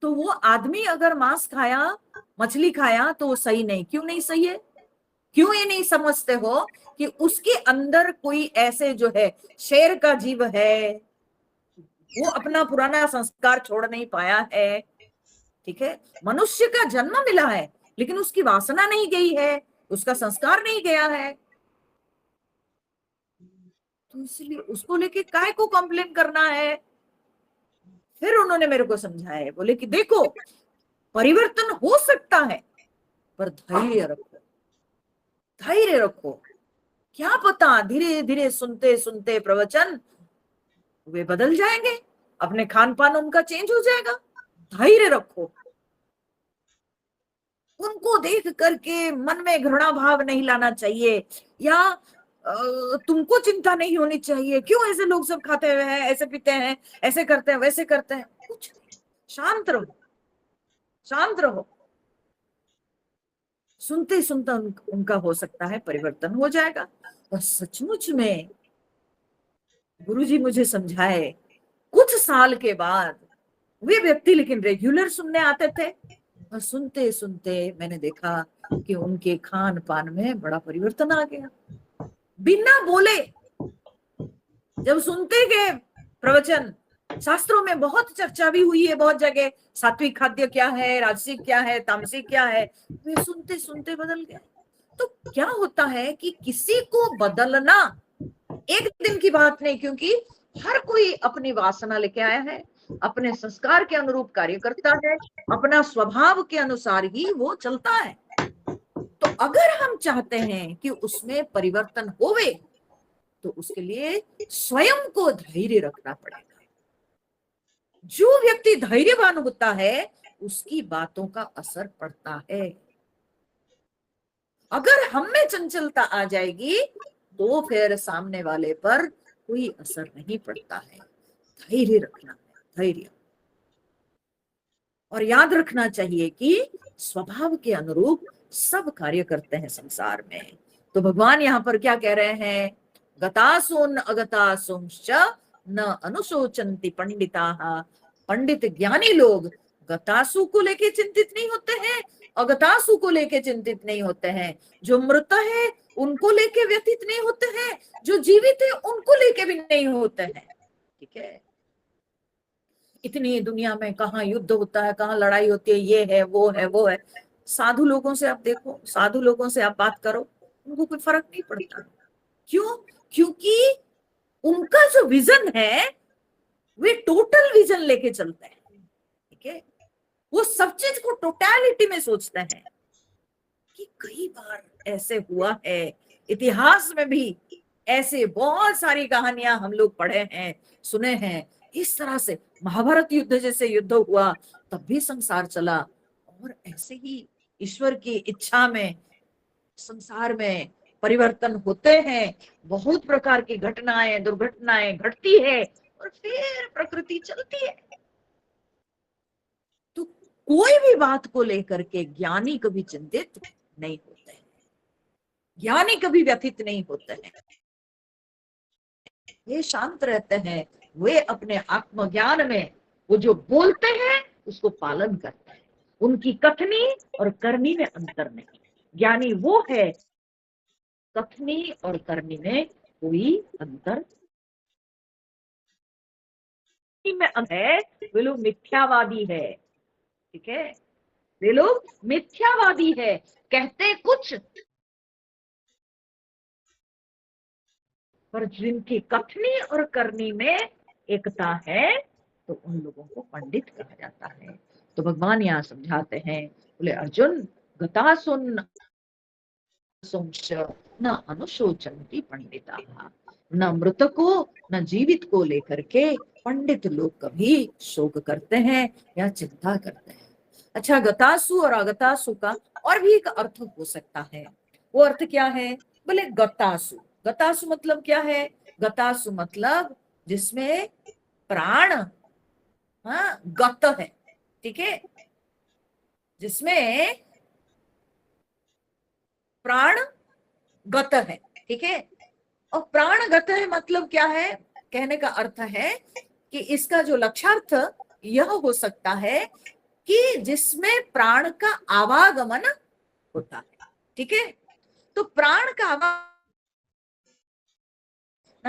S1: तो वो आदमी अगर मांस खाया, मछली खाया, तो वो सही नहीं। क्यों नहीं सही है? क्यों ये नहीं समझते हो कि उसके अंदर कोई ऐसे जो है शेर का जीव है, वो अपना पुराना संस्कार छोड़ नहीं पाया है, ठीक है। मनुष्य का जन्म मिला है लेकिन उसकी वासना नहीं गई है, उसका संस्कार नहीं गया है। तो इसलिए उसको लेके काय को कंप्लेन करना है? फिर उन्होंने मेरे को समझाया, बोले कि देखो परिवर्तन हो सकता है पर धैर्य रखो, धैर्य रखो। क्या पता धीरे धीरे सुनते सुनते प्रवचन वे बदल जाएंगे, अपने खान पान उनका चेंज हो जाएगा। धैर्य रखो। उनको देख करके मन में घृणा भाव नहीं लाना चाहिए, या तुमको चिंता नहीं होनी चाहिए, क्यों ऐसे लोग सब खाते हुए हैं, ऐसे पीते हैं, ऐसे करते हैं, वैसे करते हैं, कुछ नहीं। शांत रहो, शांत रहो। सुनते सुनते उनका हो सकता है परिवर्तन हो जाएगा। और सचमुच में गुरुजी मुझे समझाए, कुछ साल के बाद वे व्यक्ति लेकिन रेगुलर सुनने आते थे, और सुनते सुनते मैंने देखा कि उनके खान पान में बड़ा परिवर्तन आ गया। बिना बोले जब सुनते गए प्रवचन, शास्त्रों में बहुत चर्चा भी हुई है बहुत जगह, सात्विक खाद्य क्या है, राजसिक क्या है, तामसिक क्या है, वे सुनते सुनते बदल गए। तो क्या होता है कि किसी को बदलना एक दिन की बात नहीं, क्योंकि हर कोई अपनी वासना लेके आया है, अपने संस्कार के अनुरूप कार्य करता है, अपना स्वभाव के अनुसार ही वो चलता है। तो अगर हम चाहते हैं कि उसमें परिवर्तन होवे, तो उसके लिए स्वयं को धैर्य रखना पड़ेगा। जो व्यक्ति धैर्यवान होता है उसकी बातों का असर पड़ता है। अगर हम में चंचलता आ जाएगी तो फिर सामने वाले पर कोई असर नहीं पड़ता है। धैर्य रखना है, धैर्य। और याद रखना चाहिए कि स्वभाव के अनुरूप सब कार्य करते हैं संसार में। तो भगवान यहाँ पर क्या कह रहे हैं, गतासुन अगतासुंश्च न अनुशोचन्ति पंडिताः। पंडित ज्ञानी लोग गतासु को लेके चिंतित नहीं होते हैं, अगतासु को लेके चिंतित नहीं होते हैं। जो मृत है उनको लेके व्यथित नहीं होते हैं, जो जीवित है उनको लेके भी नहीं होते हैं। ठीक है, इतनी दुनिया में कहाँ युद्ध होता है, कहाँ लड़ाई होती है, ये है वो है वो है। साधु लोगों से आप देखो, साधु लोगों से आप बात करो, उनको कोई फर्क नहीं पड़ता। क्यों? क्योंकि उनका जो विजन है वे टोटल विजन लेके चलते हैं। ठीक है, वो सब चीज को टोटलिटी में सोचते हैं। कि कई बार ऐसे हुआ है, इतिहास में भी ऐसे बहुत सारी कहानियां हम लोग पढ़े हैं, सुने हैं। इस तरह से महाभारत युद्ध जैसे युद्ध हुआ तब भी संसार चला, और ऐसे ही ईश्वर की इच्छा में संसार में परिवर्तन होते हैं। बहुत प्रकार की घटनाएं दुर्घटनाएं घटती है और फिर प्रकृति चलती है। तो कोई भी बात को लेकर के ज्ञानी कभी चिंतित नहीं होते हैं, ज्ञानी कभी व्यथित नहीं होते हैं। वे शांत रहते हैं, वे अपने आत्मज्ञान में वो जो बोलते हैं उसको पालन करते हैं। उनकी कथनी और करनी में अंतर नहीं। ज्ञानी वो है, कथनी और करनी में कोई अंतर में है। वे लोग मिथ्यावादी है। ठीक है, वे लोग मिथ्यावादी है, कहते कुछ पर जिनकी कथनी और करनी में एकता है तो उन लोगों को पंडित कहा जाता है। तो भगवान यहाँ समझाते हैं, बोले अर्जुन गतासुन न अनुशोचन्ति पंडिता। न मृत को न जीवित को लेकर के पंडित लोग कभी शोक करते हैं या चिंता करते हैं। अच्छा, गतासु और अगतासु का और भी एक अर्थ हो सकता है। वो अर्थ क्या है? बोले गतासु, गतासु मतलब क्या है? गतासु मतलब जिसमें प्राण गत है। ठीक है, जिसमें प्राण गत है। ठीक है, और प्राण गत है मतलब क्या है? कहने का अर्थ है कि इसका जो लक्षार्थ यह हो सकता है कि जिसमें प्राण का आवागमन होता है। ठीक है, तो प्राण का आवागमन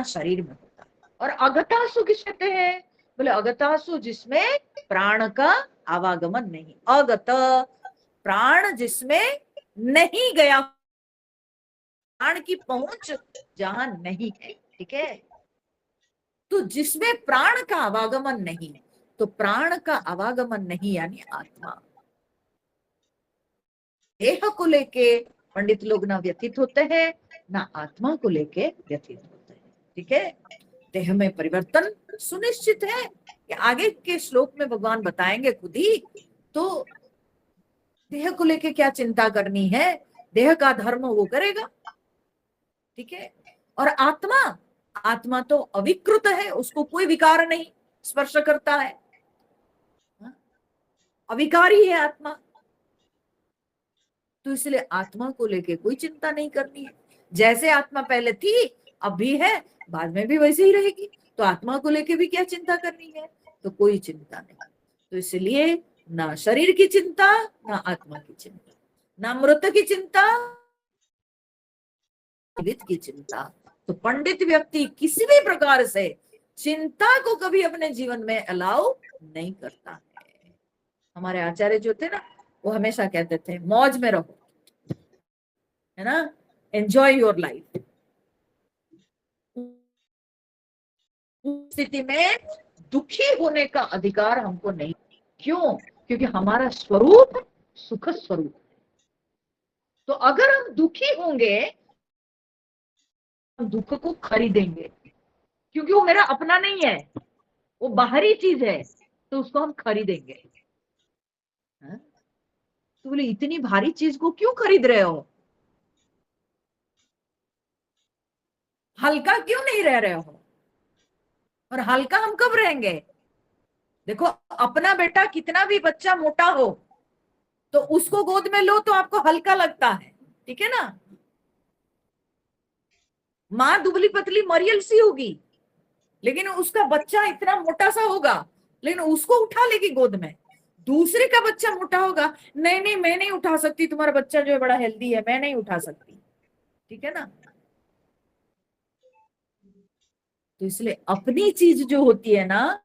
S1: शरीर में होता है। और अगतासु किस कहते हैं? बोले अगतासु जिसमें प्राण का आवागमन नहीं, अगत प्राण जिसमें नहीं गया, प्राण की पहुंच जहां नहीं है। ठीक है, तो जिसमें प्राण का आवागमन नहीं, तो प्राण का आवागमन नहीं यानी आत्मा। देह को लेके पंडित लोग ना व्यथित होते हैं, ना आत्मा को लेके व्यथित होते हैं। ठीक है, देह में परिवर्तन सुनिश्चित है कि आगे के श्लोक में भगवान बताएंगे खुद ही। तो देह को लेके क्या चिंता करनी है, देह का धर्म वो करेगा। ठीक है, और आत्मा, आत्मा तो अविकृत है, उसको कोई विकार नहीं स्पर्श करता है, अविकारी है आत्मा। तो इसलिए आत्मा को लेके कोई चिंता नहीं करनी है। जैसे आत्मा पहले थी अब भी है, बाद में भी वैसे ही रहेगी। तो आत्मा को लेके भी क्या चिंता करनी है? तो कोई चिंता नहीं। तो इसलिए ना शरीर की चिंता, ना आत्मा की चिंता, ना मृत की चिंता, जीवित की चिंता। तो पंडित व्यक्ति किसी भी प्रकार से चिंता को कभी अपने जीवन में अलाउ नहीं करता है। हमारे आचार्य जो थे ना, वो हमेशा कहते थे मौज में रहो, है ना, एंजॉय योर लाइफ। स्थिति में दुखी होने का अधिकार हमको नहीं। क्यों? क्योंकि हमारा स्वरूप सुख स्वरूप। तो अगर हम दुखी होंगे, हम दुख को खरीदेंगे, क्योंकि वो मेरा अपना नहीं है, वो बाहरी चीज है, तो उसको हम खरीदेंगे। तो बोले इतनी भारी चीज को क्यों खरीद रहे हो? हल्का क्यों नहीं रह रहे हो? और हल्का हम कब रहेंगे? देखो, अपना बेटा कितना भी बच्चा मोटा हो, तो उसको गोद में लो तो आपको हल्का लगता है, ठीक है ना। माँ दुबली पतली मरियल सी होगी, लेकिन उसका बच्चा इतना मोटा सा होगा, लेकिन उसको उठा लेगी गोद में। दूसरे का बच्चा मोटा होगा, नहीं नहीं मैं नहीं उठा सकती, तुम्हारा बच्चा जो है बड़ा हेल्दी है, मैं नहीं उठा सकती, ठीक है ना। तो इसलिए अपनी चीज जो होती है ना,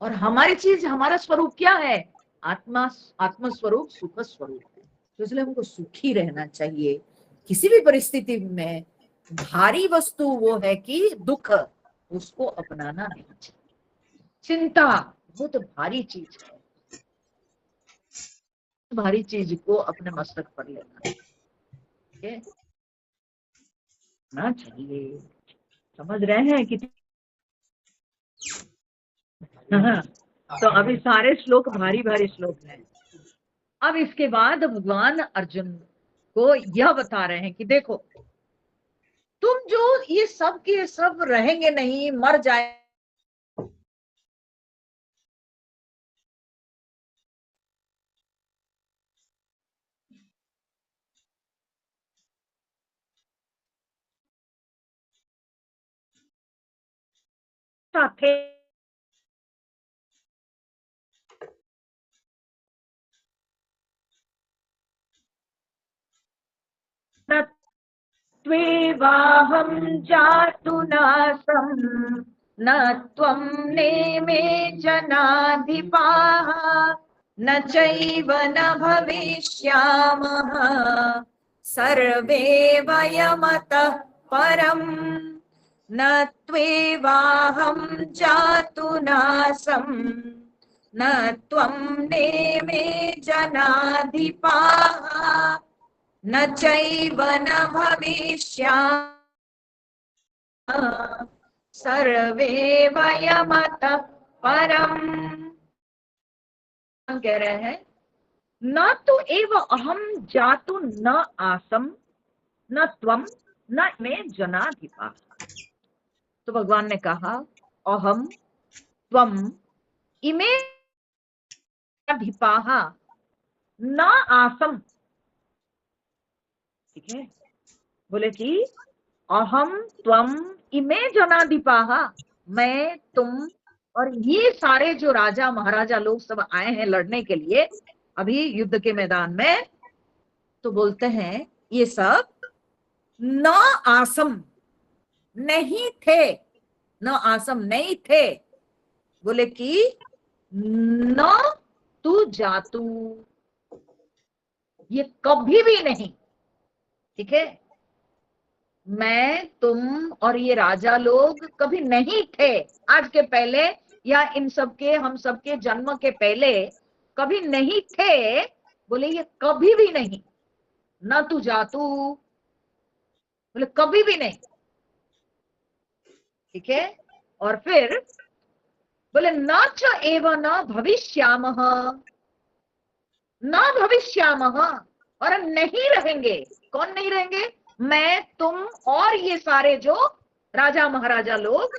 S1: और हमारी चीज, हमारा स्वरूप क्या है? आत्मा, आत्म स्वरूप सुख स्वरूप है। तो इसलिए हमको सुखी रहना चाहिए किसी भी परिस्थिति में। भारी वस्तु वो है कि दुख, उसको अपनाना नहीं चाहिए। चिंता बहुत भारी चीज है, भारी चीज को अपने मस्तक पर लेना चाहिए। समझ रहे हैं कि? हाँ। तो अभी सारे श्लोक भारी भारी श्लोक हैं। अब इसके बाद भगवान अर्जुन को यह बता रहे हैं कि देखो, तुम जो ये सब के सब रहेंगे नहीं, मर जाए, थे, न त्वेवाहं जातु नासं, न त्वं नेमे जनाधिपाः, न चैव न भविष्यामः, सर्वे वयमतः परम्। न त्वेवाहं जातु नासं, न त्वं नेमे जनाधिपाः, न चैव न भविष्यामः, सर्वे वयमतः परम्। कह रहे हैं न तो एव अहम जातु न आसम, न त्वम न में जनाधिपा। तो भगवान ने कहा अहम त्वम इमे अधिपाः न आसम, ठीक है। बोले कि अहम त्वम इमे जनाधिपाः, मैं तुम और ये सारे जो राजा महाराजा लोग सब आए हैं लड़ने के लिए अभी युद्ध के मैदान में, तो बोलते हैं ये सब न आसम, नहीं थे, न आसम नहीं थे। बोले कि न तू जातू, ये कभी भी नहीं, ठीक है। मैं तुम और ये राजा लोग कभी नहीं थे, आज के पहले या इन सब के, हम सबके जन्म के पहले कभी नहीं थे। बोले ये कभी भी नहीं, न तू जातू, बोले कभी भी नहीं, ठीक है। और फिर बोले न च एव न भविष्यामः, न भविष्यामः, और नहीं रहेंगे। कौन नहीं रहेंगे? मैं तुम और ये सारे जो राजा महाराजा लोग,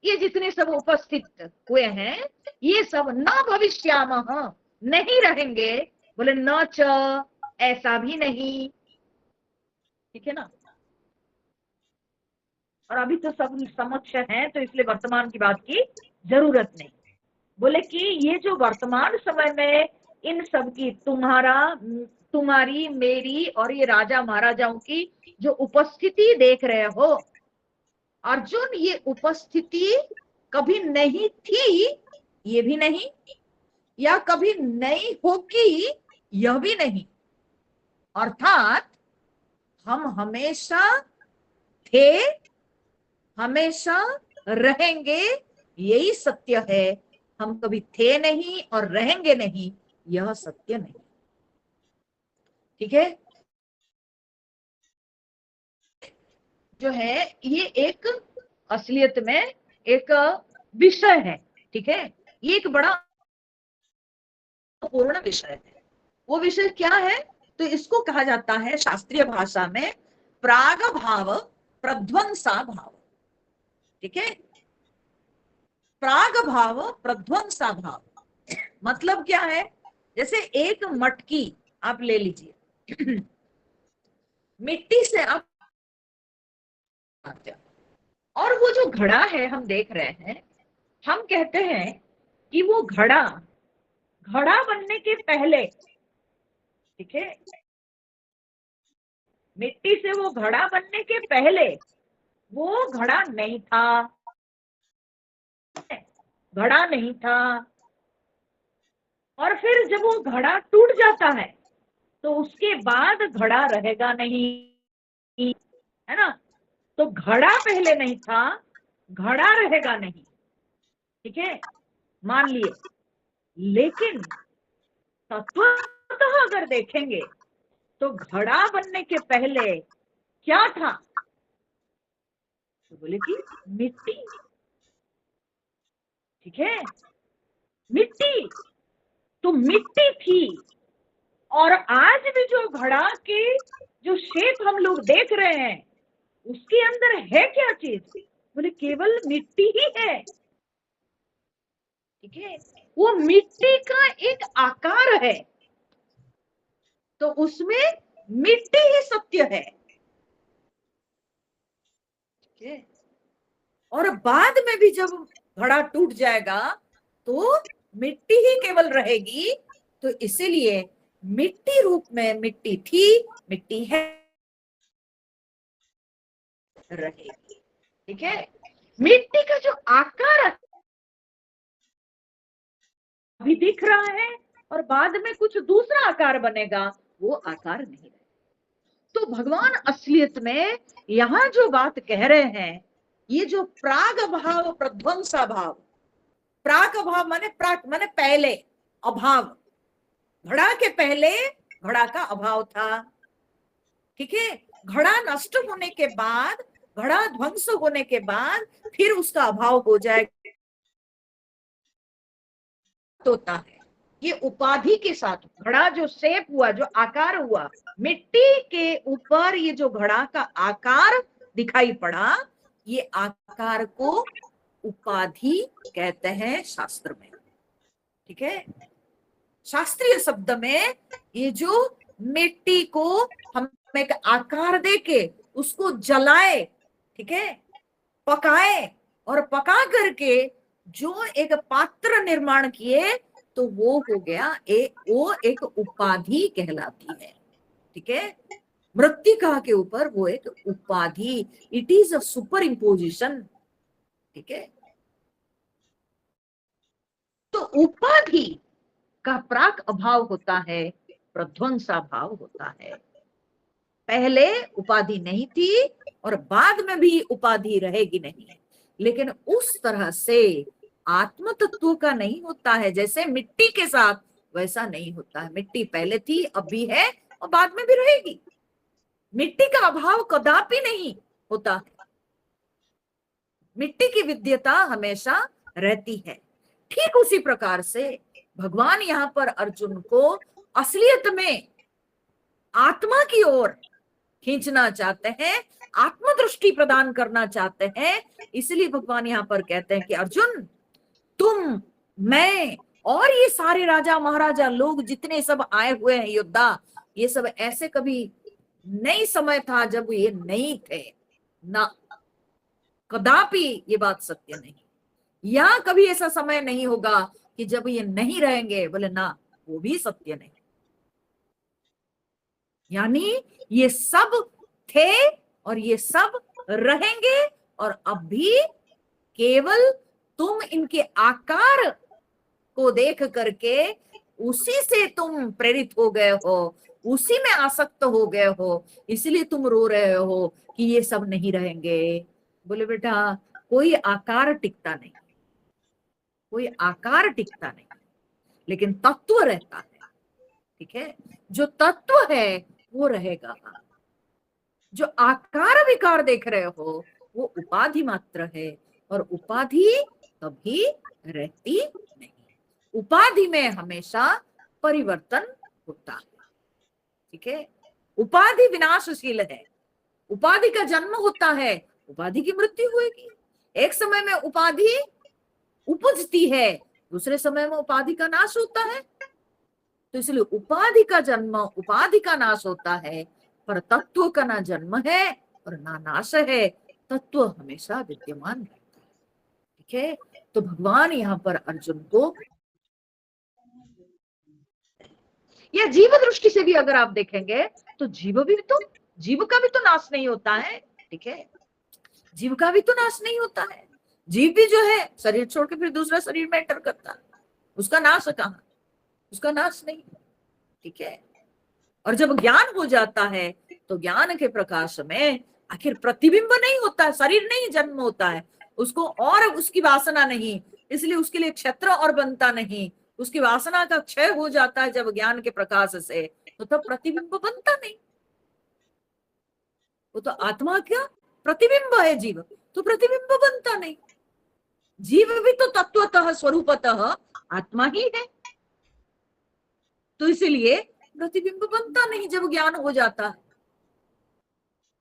S1: ये जितने सब उपस्थित हुए हैं, ये सब न भविष्यामः, नहीं रहेंगे। बोले न च, ऐसा भी नहीं, ठीक है ना। और अभी तो सब समक्ष है, तो इसलिए वर्तमान की बात की जरूरत नहीं। बोले कि ये जो वर्तमान समय में इन सब की, तुम्हारा, तुम्हारी, मेरी और ये राजा महाराजाओं की जो उपस्थिति देख रहे हो, अर्जुन ये उपस्थिति कभी नहीं थी, ये भी नहीं, या कभी नहीं होगी, यह भी नहीं। अर्थात हम हमेशा थे, हमेशा रहेंगे, यही सत्य है। हम कभी थे नहीं और रहेंगे नहीं, यह सत्य नहीं। ठीक है, जो है ये एक असलियत में एक विषय है। ठीक है, ये एक बड़ा पूर्ण विषय है। वो विषय क्या है? तो इसको कहा जाता है शास्त्रीय भाषा में प्राग भाव प्रध्वंसा भाव। ठीक है, प्राग भाव प्रध्वंसा भाव मतलब क्या है? जैसे एक मटकी आप ले लीजिए, मिट्टी से आप बनाते हो, और वो जो घड़ा है हम देख रहे हैं, हम कहते हैं कि वो घड़ा, घड़ा बनने के पहले, ठीक है, मिट्टी से वो घड़ा बनने के पहले वो घड़ा नहीं था, घड़ा नहीं था। और फिर जब वो घड़ा टूट जाता है तो उसके बाद घड़ा रहेगा नहीं, है ना? तो घड़ा पहले नहीं था, घड़ा रहेगा नहीं। ठीक है, मान लिए। लेकिन तत्वतः अगर देखेंगे तो घड़ा बनने के पहले क्या था? तो बोले कि मिट्टी। ठीक है, मिट्टी, तो मिट्टी थी। और आज भी जो घड़ा के जो शेप हम लोग देख रहे हैं, उसके अंदर है क्या चीज? बोले केवल मिट्टी ही है। ठीक है, वो मिट्टी का एक आकार है, तो उसमें मिट्टी ही सत्य है। ठीक है, और बाद में भी जब घड़ा टूट जाएगा तो मिट्टी ही केवल रहेगी। तो इसीलिए मिट्टी रूप में मिट्टी थी, मिट्टी है, रहेगी। ठीक है, मिट्टी का जो आकार अभी दिख रहा है और बाद में कुछ दूसरा आकार बनेगा, वो आकार नहीं रहेगा। तो भगवान असलियत में यहां जो बात कह रहे हैं, ये जो प्राग भाव प्रध्वंसा भाव, प्राग भाव माने प्राग माने पहले, अभाव, घड़ा के पहले घड़ा का अभाव था। ठीक है, घड़ा नष्ट होने के बाद, घड़ा ध्वंस होने के बाद फिर उसका अभाव हो जाएगा, होता है। ये उपाधि के साथ घड़ा जो शेप हुआ, जो आकार हुआ, मिट्टी के ऊपर ये जो घड़ा का आकार दिखाई पड़ा, ये आकार को उपाधि कहते हैं शास्त्र में। ठीक है, शास्त्रीय शब्द में ये जो मिट्टी को हम एक आकार देके उसको जलाए, ठीक है, पकाए, और पका करके जो एक पात्र निर्माण किए, तो वो हो गया वो एक उपाधि कहलाती है। ठीक है, मृत्तिका के ऊपर वो एक उपाधि, it is a super imposition. ठीक है, तो उपाधि का प्राक अभाव होता है, प्रध्वंसा भाव होता है। पहले उपाधि नहीं थी और बाद में भी उपाधि रहेगी नहीं, लेकिन उस तरह से आत्म तत्व का नहीं होता है। जैसे मिट्टी के साथ वैसा नहीं होता है, मिट्टी पहले थी, अब भी है और बाद में भी रहेगी। मिट्टी का अभाव कदापि नहीं होता, मिट्टी की विद्यता हमेशा रहती है। ठीक उसी प्रकार से भगवान यहाँ पर अर्जुन को असलियत में आत्मा की ओर खींचना चाहते हैं, आत्मदृष्टि प्रदान करना चाहते हैं। इसलिए भगवान यहाँ पर कहते हैं कि अर्जुन, तुम, मैं और ये सारे राजा महाराजा लोग जितने सब आए हुए हैं योद्धा, ये सब ऐसे कभी नहीं समय था जब ये नहीं थे ना, कदापि ये बात सत्य नहीं। या कभी ऐसा समय नहीं होगा कि जब ये नहीं रहेंगे, बोले ना, वो भी सत्य नहीं। यानी ये सब थे और ये सब रहेंगे और अब भी केवल तुम इनके आकार को देख करके उसी से तुम प्रेरित हो गए हो, उसी में आसक्त हो गए हो, इसलिए तुम रो रहे हो कि ये सब नहीं रहेंगे। बोले बेटा कोई आकार टिकता नहीं, कोई आकार टिकता नहीं, लेकिन तत्व रहता है। ठीक है, जो तत्व है वो रहेगा। जो आकार विकार देख रहे हो वो उपाधि मात्र है, और उपाधि कभी रहती नहीं। उपाधि में हमेशा परिवर्तन होता है। ठीक है, उपाधि विनाशशील है, उपाधि का जन्म होता है, उपाधि की मृत्यु होगी। एक समय में उपाधि उपजती है, दूसरे समय में उपाधि का नाश होता है। तो इसलिए उपाधि का जन्म, उपाधि का नाश होता है, पर तत्व का ना जन्म है और ना नाश है, तत्व हमेशा विद्यमान रहता है। ठीक है, तो भगवान यहाँ पर अर्जुन को, या जीव दृष्टि से भी अगर आप देखेंगे तो जीव का भी तो नाश नहीं होता है। ठीक है, जीव का भी तो नाश नहीं होता है। जीव भी जो है शरीर छोड़ के फिर दूसरा शरीर में एंटर करता है, उसका नाश कहाँ, उसका नाश नहीं। ठीक है, और जब ज्ञान हो जाता है तो ज्ञान के प्रकाश में आखिर प्रतिबिंब नहीं होता है, शरीर नहीं जन्म होता है उसको, और उसकी वासना नहीं, इसलिए उसके लिए क्षेत्र और बनता नहीं, उसकी वासना का क्षय हो जाता है जब ज्ञान के प्रकाश से, तो तब प्रतिबिंब बनता नहीं। वो तो आत्मा क्या प्रतिबिंब है जीव, तो प्रतिबिंब बनता नहीं। जीव भी तो तत्वतः स्वरूपतः आत्मा ही है, तो इसलिए प्रतिबिंब बनता नहीं जब ज्ञान हो जाता है।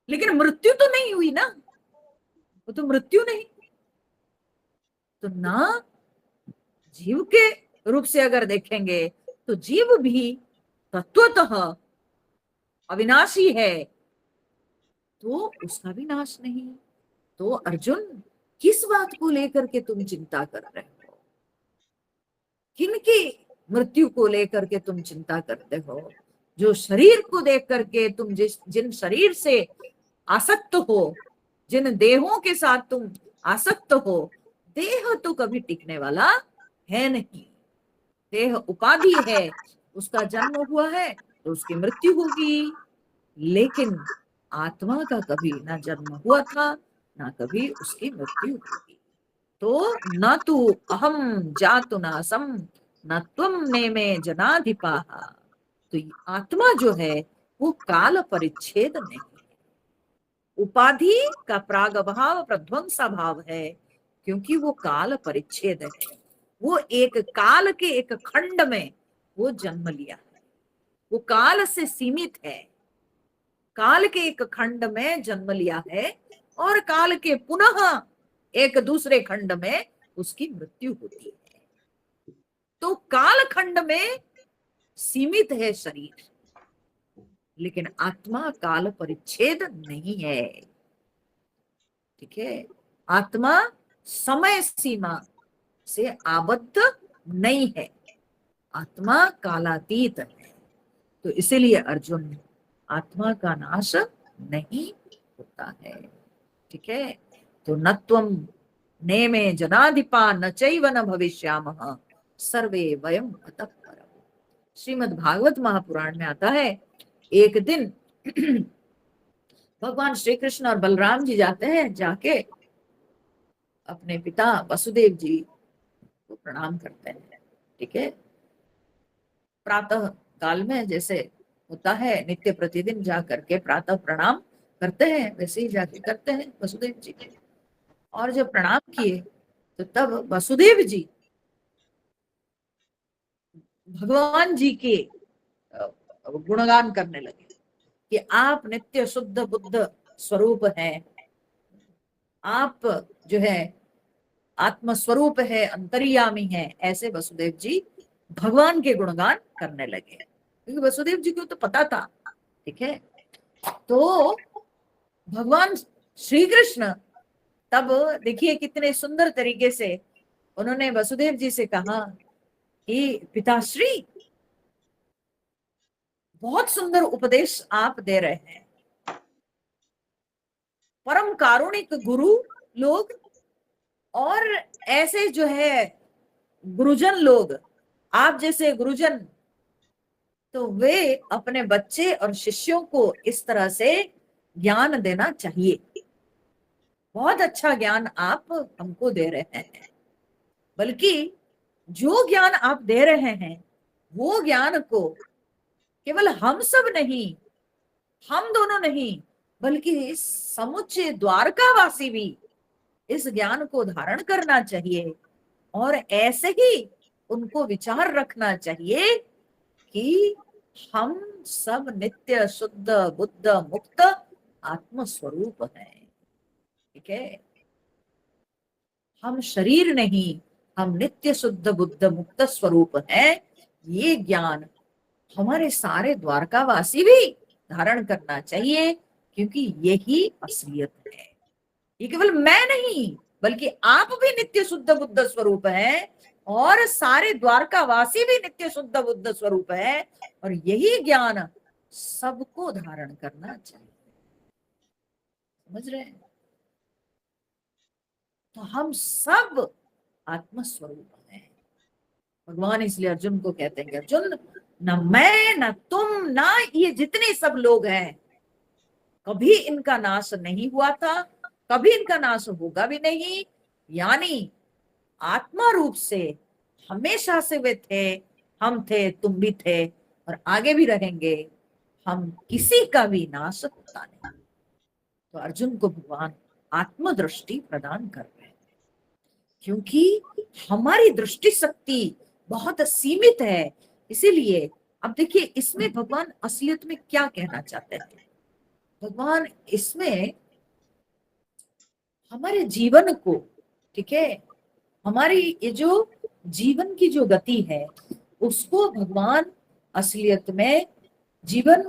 S1: लेकिन मृत्यु तो नहीं हुई ना, वो तो मृत्यु नहीं, तो ना जीव के रूप से अगर देखेंगे तो जीव भी तत्वतः अविनाशी है, तो उसका भी नाश नहीं। तो अर्जुन किस बात को लेकर के तुम चिंता कर रहे हो, किनकी मृत्यु को लेकर के तुम चिंता करते हो? जो शरीर को देख करके तुम जिन शरीर से आसक्त हो, जिन देहों के साथ तुम आसक्त हो, देह तो कभी टिकने वाला है नहीं। देह उपाधि है, उसका जन्म हुआ है तो उसकी मृत्यु होगी, लेकिन आत्मा का कभी ना जन्म हुआ था ना कभी उसकी मृत्यु होगी। तो न तू अहम जातु नासम न त्वम नेमे जनाधिपाहा। तो आत्मा जो है वो काल परिच्छेद नहीं, उपाधि का प्राग भाव प्रध्वंसा भाव है, क्योंकि वो काल परिच्छेद है। वो एक काल के एक खंड में वो जन्म लिया है, वो काल से सीमित है, काल के एक खंड में जन्म लिया है, और काल के पुनः एक दूसरे खंड में उसकी मृत्यु होती है। तो काल खंड में सीमित है शरीर, लेकिन आत्मा काल परिच्छेद नहीं है। ठीक है, आत्मा समय सीमा से आबद्ध नहीं है, आत्मा कालातीत है। तो इसीलिए अर्जुन आत्मा का नाश नहीं होता है। ठीक है, तो न त्वम नेमे जनाधिपा न चैव न भविष्यामः सर्वे वयम अतः परम। श्रीमद् भागवत महापुराण में आता है, एक दिन भगवान श्री कृष्ण और बलराम जी जाते हैं, जाके अपने पिता वसुदेव जी को प्रणाम करते हैं। ठीक है, प्रातः काल में जैसे होता है नित्य प्रतिदिन जा करके प्रातः प्रणाम करते हैं, वैसे ही जाके करते हैं वसुदेव जी के। और जब प्रणाम किए तो तब वसुदेव जी भगवान जी के गुणगान करने लगे कि आप नित्य शुद्ध बुद्ध स्वरूप हैं, आप जो है आत्म स्वरूप है, अंतर्यामी है। ऐसे वसुदेव जी भगवान के गुणगान करने लगे, क्योंकि वसुदेव जी को तो पता था। ठीक है, तो भगवान श्री कृष्ण तब देखिए कितने सुंदर तरीके से उन्होंने वसुदेव जी से कहा कि पिताश्री बहुत सुंदर उपदेश आप दे रहे हैं, परम कारुणिक गुरु लोग और ऐसे जो है गुरुजन लोग, आप जैसे गुरुजन, तो वे अपने बच्चे और शिष्यों को इस तरह से ज्ञान देना चाहिए। बहुत अच्छा ज्ञान आप हमको दे रहे हैं, बल्कि जो ज्ञान आप दे रहे हैं वो ज्ञान को केवल हम सब नहीं, हम दोनों नहीं, बल्कि समुचे द्वारकावासी भी इस ज्ञान को धारण करना चाहिए। और ऐसे ही उनको विचार रखना चाहिए कि हम सब नित्य शुद्ध बुद्ध मुक्त आत्म स्वरूप हैं। ठीक है, हम शरीर नहीं, हम नित्य शुद्ध बुद्ध मुक्त स्वरूप हैं। ये ज्ञान हमारे सारे द्वारकावासी भी धारण करना चाहिए, क्योंकि यही असलियत है। ये केवल मैं नहीं, बल्कि आप भी नित्य शुद्ध बुद्ध स्वरूप हैं, और सारे द्वारकावासी भी नित्य शुद्ध बुद्ध स्वरूप है, और यही ज्ञान सबको धारण करना चाहिए। समझ रहे हैं? तो हम सब आत्मस्वरूप हैं। भगवान इसलिए अर्जुन को कहते हैं कि अर्जुन, न मैं न तुम न ये जितने सब लोग हैं, कभी इनका नाश नहीं हुआ था, कभी इनका नाश होगा भी नहीं। यानी आत्मा रूप से हमेशा से वे थे, हम थे, तुम भी थे, और आगे भी रहेंगे। हम किसी का भी नाश होता नहीं। तो अर्जुन को भगवान आत्मदृष्टि प्रदान कर रहे हैं, क्योंकि हमारी दृष्टि शक्ति बहुत सीमित है। इसीलिए अब देखिए, इसमें भगवान असलियत में क्या कहना चाहते हैं। भगवान इसमें हमारे जीवन को, ठीक है, हमारी ये जो जीवन की जो गति है, उसको भगवान असलियत में जीवन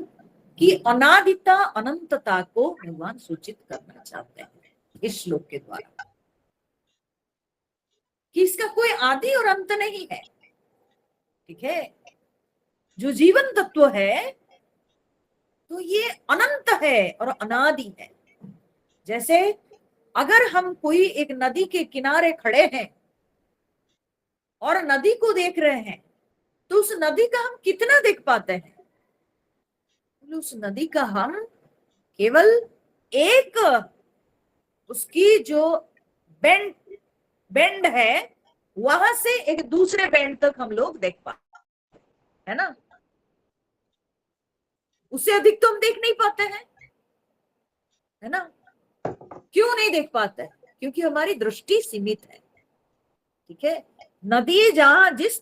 S1: की अनादिता अनंतता को भगवान सूचित करना चाहते हैं इस श्लोक के द्वारा, कि इसका कोई आदि और अंत नहीं है। ठीक है, जो जीवन तत्व है तो ये अनंत है और अनादि है। जैसे अगर हम कोई एक नदी के किनारे खड़े हैं और नदी को देख रहे हैं, तो उस नदी का हम कितना देख पाते हैं? उस नदी का हम केवल एक, उसकी जो बेंड बेंड है, वहां से एक दूसरे बेंड तक हम लोग देख पाते है ना। उससे अधिक तो हम देख नहीं पाते हैं, है ना। क्यों नहीं देख पाते? क्योंकि हमारी दृष्टि सीमित है। ठीक है, नदी जहां जिस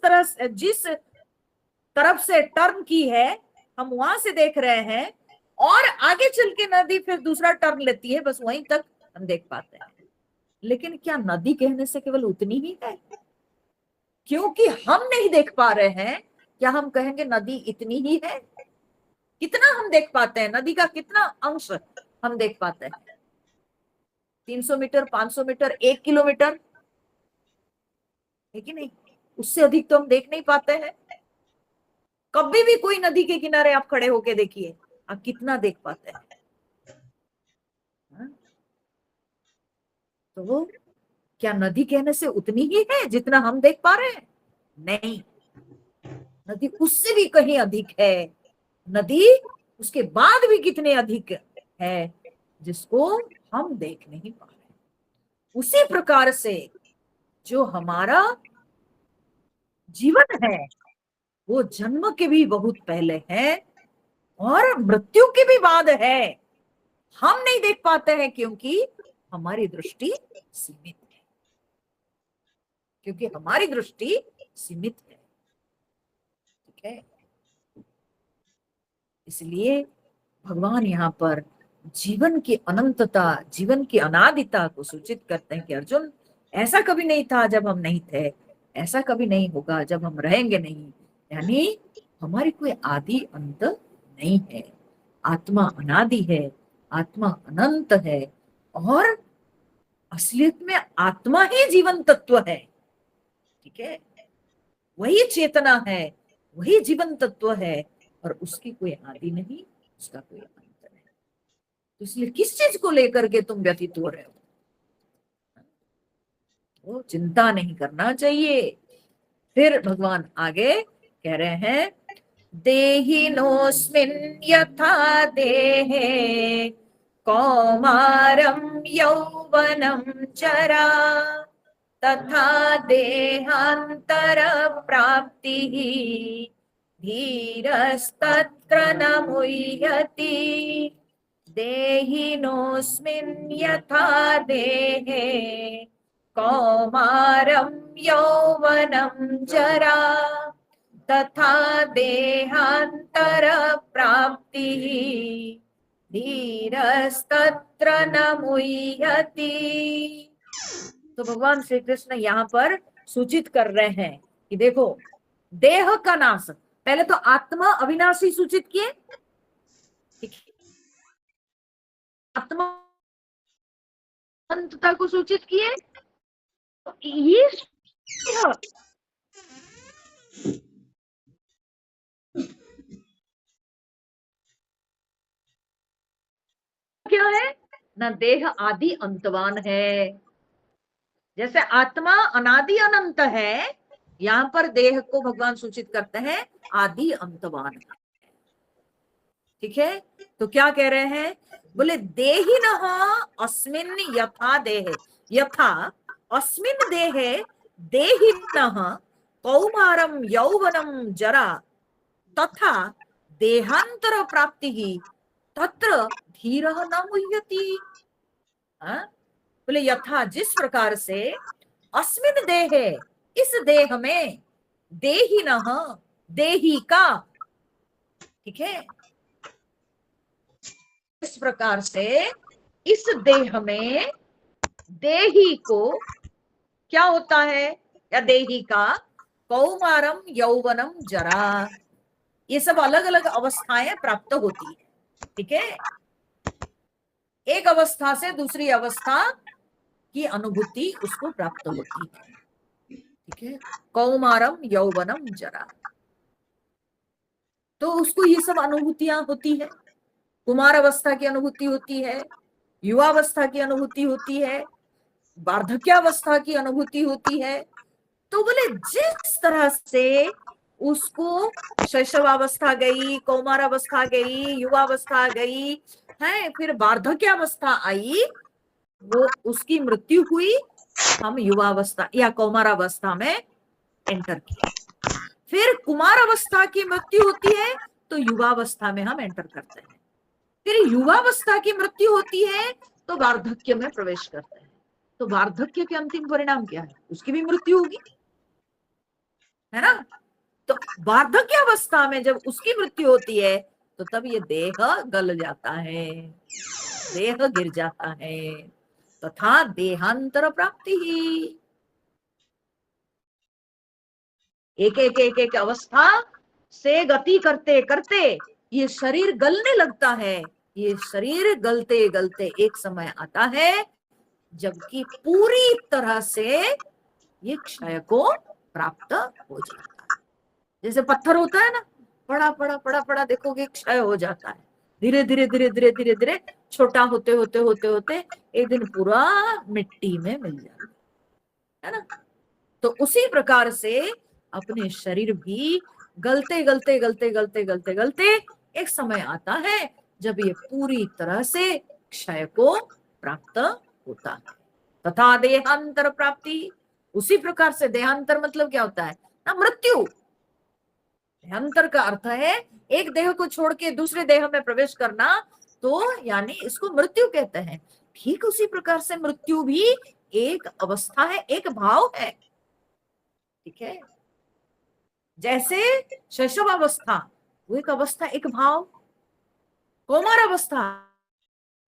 S1: तरफ से टर्न की है, हम वहां से देख रहे हैं, और आगे चल के नदी फिर दूसरा टर्न लेती है, बस वहीं तक हम देख पाते हैं। लेकिन क्या नदी कहने से केवल उतनी ही है? क्योंकि हम नहीं देख पा रहे हैं, क्या हम कहेंगे नदी इतनी ही है? कितना हम देख पाते हैं? नदी का कितना अंश हम देख पाते हैं? 300 मीटर, 500 मीटर, 1 किलोमीटर, है कि नहीं? उससे अधिक तो हम देख नहीं पाते हैं। कभी भी कोई नदी के किनारे आप खड़े होके देखिए, आप कितना देख पाते हैं? तो वो क्या नदी कहने से उतनी ही है जितना हम देख पा रहे हैं? नहीं, नदी उससे भी कहीं अधिक है। नदी उसके बाद भी कितने अधिक है, जिसको हम देख नहीं पा रहे। उसी प्रकार से जो हमारा जीवन है, वो जन्म के भी बहुत पहले है और मृत्यु के भी बाद है। हम नहीं देख पाते हैं क्योंकि हमारी दृष्टि सीमित है, क्योंकि हमारी दृष्टि सीमित है। ठीक है, इसलिए भगवान यहाँ पर जीवन की अनंतता, जीवन की अनादिता को सूचित करते हैं कि अर्जुन, ऐसा कभी नहीं था जब हम नहीं थे, ऐसा कभी नहीं होगा जब हम रहेंगे नहीं। यानी हमारी कोई आदि अंत नहीं है। आत्मा अनादि है, आत्मा अनंत है, और असलियत में आत्मा ही जीवन तत्व है। ठीक है, वही चेतना है, वही जीवन तत्व है, और उसकी कोई आदि नहीं, उसका कोई अंत नहीं। तो इसलिए किस चीज को लेकर के तुम व्यथित हो रहे हो? वो चिंता नहीं करना चाहिए। फिर भगवान आगे कह रहे हैं, देहिनोऽस्मिन् यथा देहे कौमारं यौवनं जरा तथा देहांतर प्राप्तिः धीरस्तत्र न मुह्यति। देहिनोऽस्मिन् यथा देहे कौमारं यौवनं जरा तथा देहांतर प्राप्तिः धीरस्तत्र न मुह्यति। तो भगवान श्री कृष्ण यहाँ पर सूचित कर रहे हैं कि देखो, देह का नाश, पहले तो आत्मा अविनाशी सूचित किए, आत्मा अनंतता को सूचित किए। ये क्या है ना, देह आदि अंतवान है। जैसे आत्मा अनादि अनंत है, यहाँ पर देह को भगवान सूचित करते हैं आदि अंतवान है। ठीक है, तो क्या कह रहे हैं, बोले देहिनः अस्मिन् यथा देहे, यथा अस्मिन् देहे देहिनः कौमारं यौवनं जरा तथा देहांतर प्राप्तिः तत्र धीरः न मुह्यति। बोले यथा, जिस प्रकार से अस्मिन् देहे, इस देह में, देहिनः, देही का, ठीक है, इस प्रकार से इस देह में देही को क्या होता है, या देही का कौमारम यौवनम जरा, ये सब अलग अलग अवस्थाएं प्राप्त होती है। ठीक है, एक अवस्था से दूसरी अवस्था की अनुभूति उसको प्राप्त होती है। ठीक है, कौमारम यौवनम जरा, तो उसको ये सब अनुभूतियां होती है। कुमार अवस्था की अनुभूति होती है, युवावस्था की अनुभूति होती है, वार्धक्यावस्था की अनुभूति होती है। तो बोले जिस तरह से उसको शैशवावस्था गई, कौमारावस्था गई, युवावस्था गई है, फिर वार्धक्यावस्था आई, वो उसकी मृत्यु हुई, हम युवावस्था या कौमारावस्था में एंटर किए। फिर कुमारावस्था की मृत्यु होती है तो युवावस्था में हम एंटर करते हैं। फिर युवावस्था की मृत्यु होती है तो वार्धक्य में प्रवेश करते हैं। तो वार्धक्य के अंतिम परिणाम क्या है, उसकी भी मृत्यु होगी, है ना। तो वार्धक्यावस्था में जब उसकी मृत्यु होती है तो तब ये देह गल जाता है, देह गिर जाता है, तथा देहांतर प्राप्ति ही। एक एक एक एक अवस्था से गति करते करते ये शरीर गलने लगता है। ये शरीर गलते गलते एक समय आता है जबकि पूरी तरह से ये क्षय को प्राप्त हो जाता है। जैसे पत्थर होता है ना, पड़ा पड़ा पड़ा पड़ा देखोगे क्षय हो जाता है, धीरे धीरे धीरे धीरे धीरे धीरे छोटा होते होते होते होते एक दिन पूरा मिट्टी में मिल जाता है ना। तो उसी प्रकार से अपने शरीर भी गलते गलते गलते गलते गलते गलते एक समय आता है जब ये पूरी तरह से क्षय को प्राप्त होता है। तथा देहांतर प्राप्ति, उसी प्रकार से देहांतर मतलब क्या होता है ना, मृत्यु। देहांतर का अर्थ है एक देह को छोड़ के दूसरे देह में प्रवेश करना, तो यानी इसको मृत्यु कहते हैं। ठीक उसी प्रकार से मृत्यु भी एक अवस्था है, एक भाव है। ठीक है, जैसे शैशवावस्था वो एक अवस्था, एक भाव, कौमार अवस्था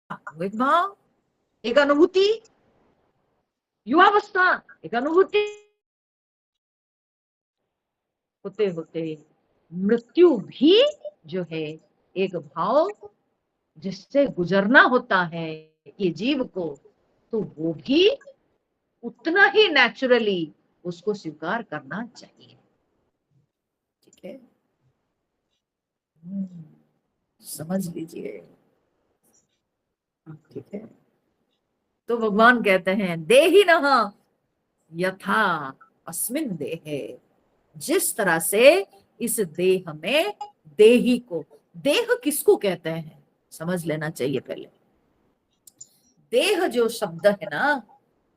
S1: वो एक भाव, एक अनुभूति, युवावस्था एक अनुभूति, होते होते मृत्यु भी जो है एक भाव जिससे गुजरना होता है ये जीव को, तो वो भी उतना ही नेचुरली उसको स्वीकार करना चाहिए। ठीक है, समझ लीजिए। ठीक है, तो भगवान कहते हैं देहिनः, यथा अस्मिन देहे, जिस तरह से इस देह में, देही को, देह किसको कहते हैं समझ लेना चाहिए पहले। देह जो शब्द है ना,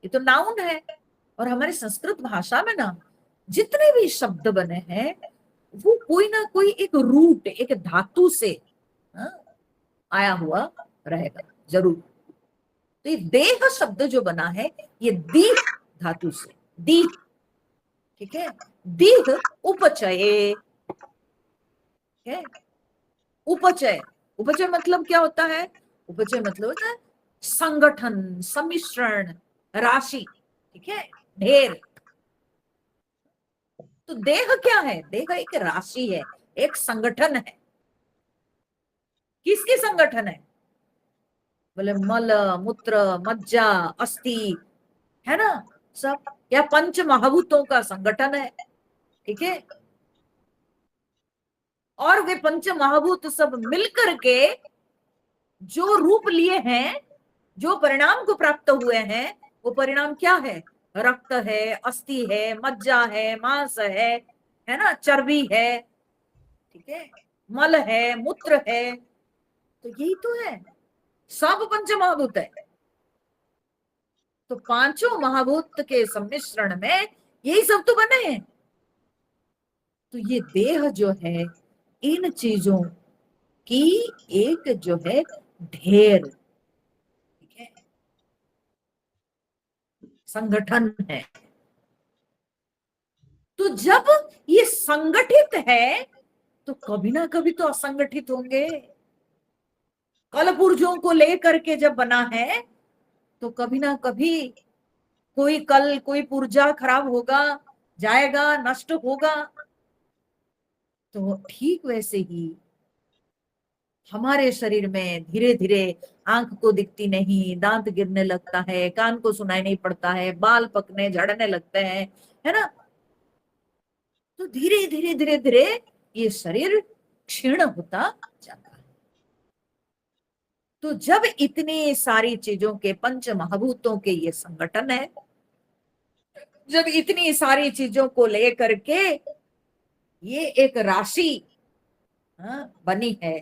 S1: ये तो नाउन है, और हमारी संस्कृत भाषा में ना जितने भी शब्द बने हैं वो कोई ना कोई एक रूट, एक धातु से हाँ, आया हुआ रहेगा जरूर। तो ये देह शब्द जो बना है ये दी धातु से, दी, ठीक है। दीह उपचये, ठीक है। उपचय, उपचय मतलब क्या होता है? उपचय मतलब होता है संगठन, सम्मिश्रण, राशि, ठीक है, ढेर। तो देह क्या है? देह एक राशि है, एक संगठन है। किसकी संगठन है? बोले मल, मूत्र, मज्जा, अस्थि, है ना, सब, या पंच महाभूतों का संगठन है, ठीक है। और वे पंच महाभूत सब मिलकर के जो रूप लिए हैं, जो परिणाम को प्राप्त हुए हैं, वो परिणाम क्या है? रक्त है, अस्थि है, मज्जा है, मांस है ना, चर्बी है, ठीक है, मल है, मूत्र है। तो यही तो है, सब पंच महाभूत है। तो पांचों महाभूत के सम्मिश्रण में यही सब तो बने हैं। तो ये देह जो है इन चीजों की एक जो है ढेर, ठीक है, संगठन है। तो जब ये संगठित है तो कभी ना कभी तो असंगठित होंगे। कल पुर्जों को लेकर के जब बना है तो कभी ना कभी कोई कल, कोई पुर्जा खराब होगा, जाएगा, नष्ट होगा। तो ठीक वैसे ही हमारे शरीर में धीरे धीरे आंख को दिखती नहीं, दांत गिरने लगता है, कान को सुनाई नहीं पड़ता है, बाल पकने झड़ने लगते हैं, है ना। तो धीरे धीरे धीरे धीरे ये शरीर क्षीण होता जाता है। तो जब इतनी सारी चीजों के, पंच महाभूतों के ये संगठन है, जब इतनी सारी चीजों को लेकर के ये एक राशि बनी है,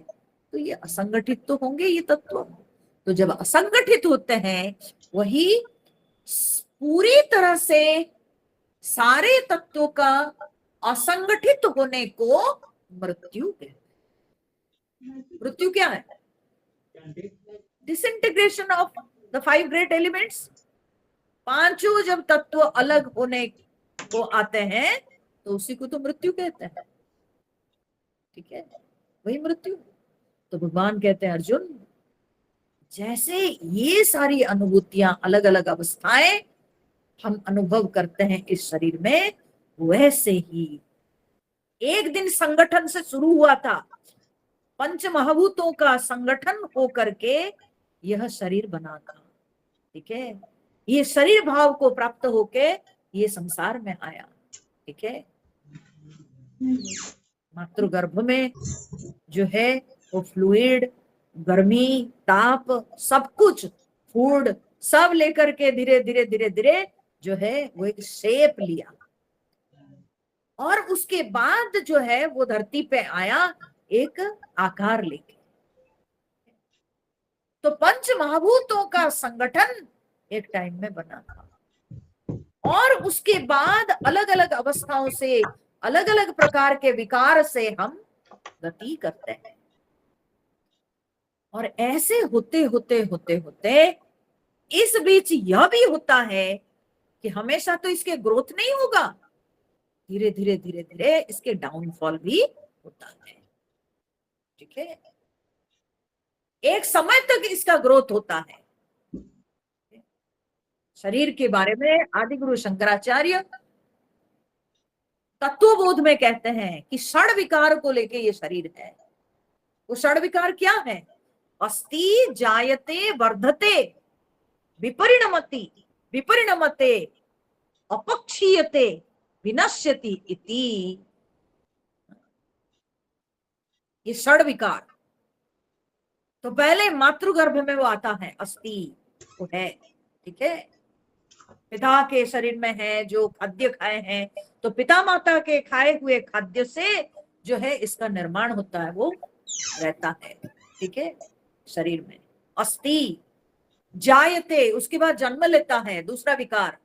S1: तो ये असंगठित तो होंगे ये तत्व। तो जब असंगठित होते हैं वही पूरी तरह से सारे तत्वों का असंगठित होने को मृत्यु कहते हैं। मृत्यु क्या है? Disintegration of the five great elements. पांचों जब तत्व अलग होने को आते हैं तो उसी को तो मृत्यु कहते हैं, ठीक है, वही मृत्यु। तो भगवान कहते हैं अर्जुन, जैसे ये सारी अनुभूतियां, अलग अलग अवस्थाएं हम अनुभव करते हैं इस शरीर में, वैसे ही एक दिन संगठन से शुरू हुआ था, पंच महाभूतों का संगठन हो करके यह शरीर बना था, ठीक है। ये शरीर भाव को प्राप्त होके ये संसार में आया, ठीक है। मातृगर्भ में जो है वो फ्लूइड, गर्मी, ताप, सब कुछ, फूड, सब लेकर के धीरे धीरे धीरे धीरे जो है वो एक शेप लिया, और उसके बाद जो है वो धरती पे आया एक आकार लेके। तो पंच महाभूतों का संगठन एक टाइम में बना था, और उसके बाद अलग अलग अवस्थाओं से, अलग अलग प्रकार के विकार से हम गति करते हैं। और ऐसे होते होते होते होते इस बीच यह भी होता है कि हमेशा तो इसके ग्रोथ नहीं होगा, धीरे धीरे धीरे धीरे इसके डाउनफॉल भी होता है, ठीक है। एक समय तक इसका ग्रोथ होता है। शरीर के बारे में आदि गुरु शंकराचार्य तत्वबोध में कहते हैं कि षड विकार को लेके ये शरीर है। वो षड विकार क्या है? अस्ति, जायते, वर्धते, विपरिणमति, विपरिणमते, अपक्षीयते, विनश्यति इति। ये षड विकार। तो पहले मातृगर्भ में वो आता है, अस्ति वो है, ठीक है। पिता के शरीर में है, जो खाद्य खाए हैं, तो पिता माता के खाए हुए खाद्य से जो है इसका निर्माण होता है, वो रहता है। ठीक है, शरीर में अस्थि जायते, उसके बाद जन्म लेता है दूसरा विकार,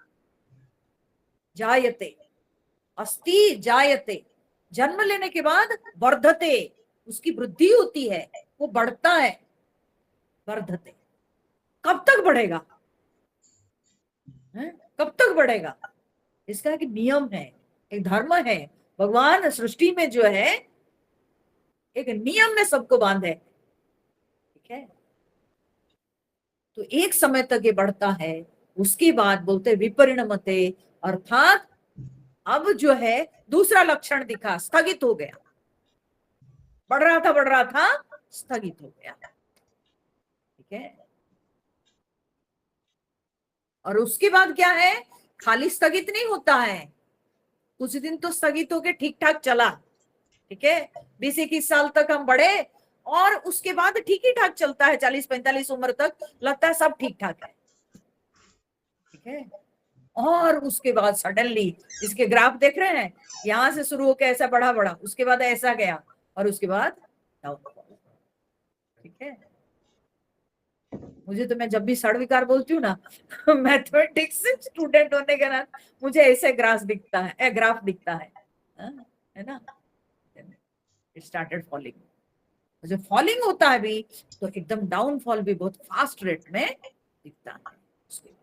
S1: जायते, अस्थि जायते, जन्म लेने के बाद वर्धते, उसकी वृद्धि होती है, वो बढ़ता है, वर्धते। कब तक बढ़ेगा है? कब तक बढ़ेगा? इसका एक नियम है, एक धर्म है। भगवान सृष्टि में जो है एक नियम में सबको बांधे। ठीक है, तो एक समय तक ये बढ़ता है, उसके बाद बोलते विपरिणमते, अर्थात अब जो है दूसरा लक्षण दिखा, स्थगित हो गया। बढ़ रहा था, स्थगित हो गया। ठीक है, और उसके बाद क्या है, खाली स्थगित नहीं होता है, कुछ दिन तो स्थगित होके ठीक ठाक चला। ठीक है, 20-21 साल तक हम बढ़े, और उसके बाद ठीक ही ठाक चलता है, 40-45 उम्र तक लगता है सब ठीक ठाक है। ठीक है, और उसके बाद सडनली, इसके ग्राफ देख रहे हैं, यहां से शुरू होकर ऐसा बढ़ा बढ़ा, उसके बाद ऐसा गया, और उसके बाद डाउनफॉल। ठीक है, मुझे तो, मैं जब भी सड़ विकार बोलती हूँ ना मैथमेटिक्स स्टूडेंट होने के नाते मुझे ऐसे ग्राफ दिखता है, ग्राफ दिखता है ना, स्टार्टेड फॉलिंग। जो फॉलिंग होता है भी, तो एकदम डाउनफॉल भी बहुत फास्ट रेट में दिखता है उसके बाद।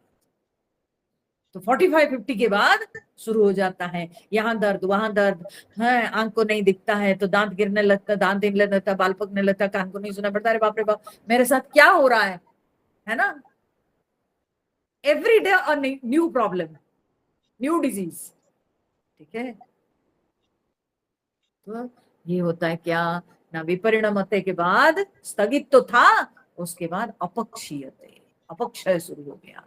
S1: तो 45-50 के बाद शुरू हो जाता है, यहाँ दर्द वहां दर्द है, आंख को नहीं दिखता है तो दांत गिरने लगता, दांत गिरने लगता, बाल पकने लगता, कान को नहीं सुना पड़ता, अरे बाप रे बाप मेरे साथ क्या हो रहा है ना। Every day a new problem, new disease. ठीक है, तो ये होता है क्या ना, विपरिणमते के बाद स्थगित तो था, उसके बाद अपक्षीयते, अपक्षय शुरू हो गया।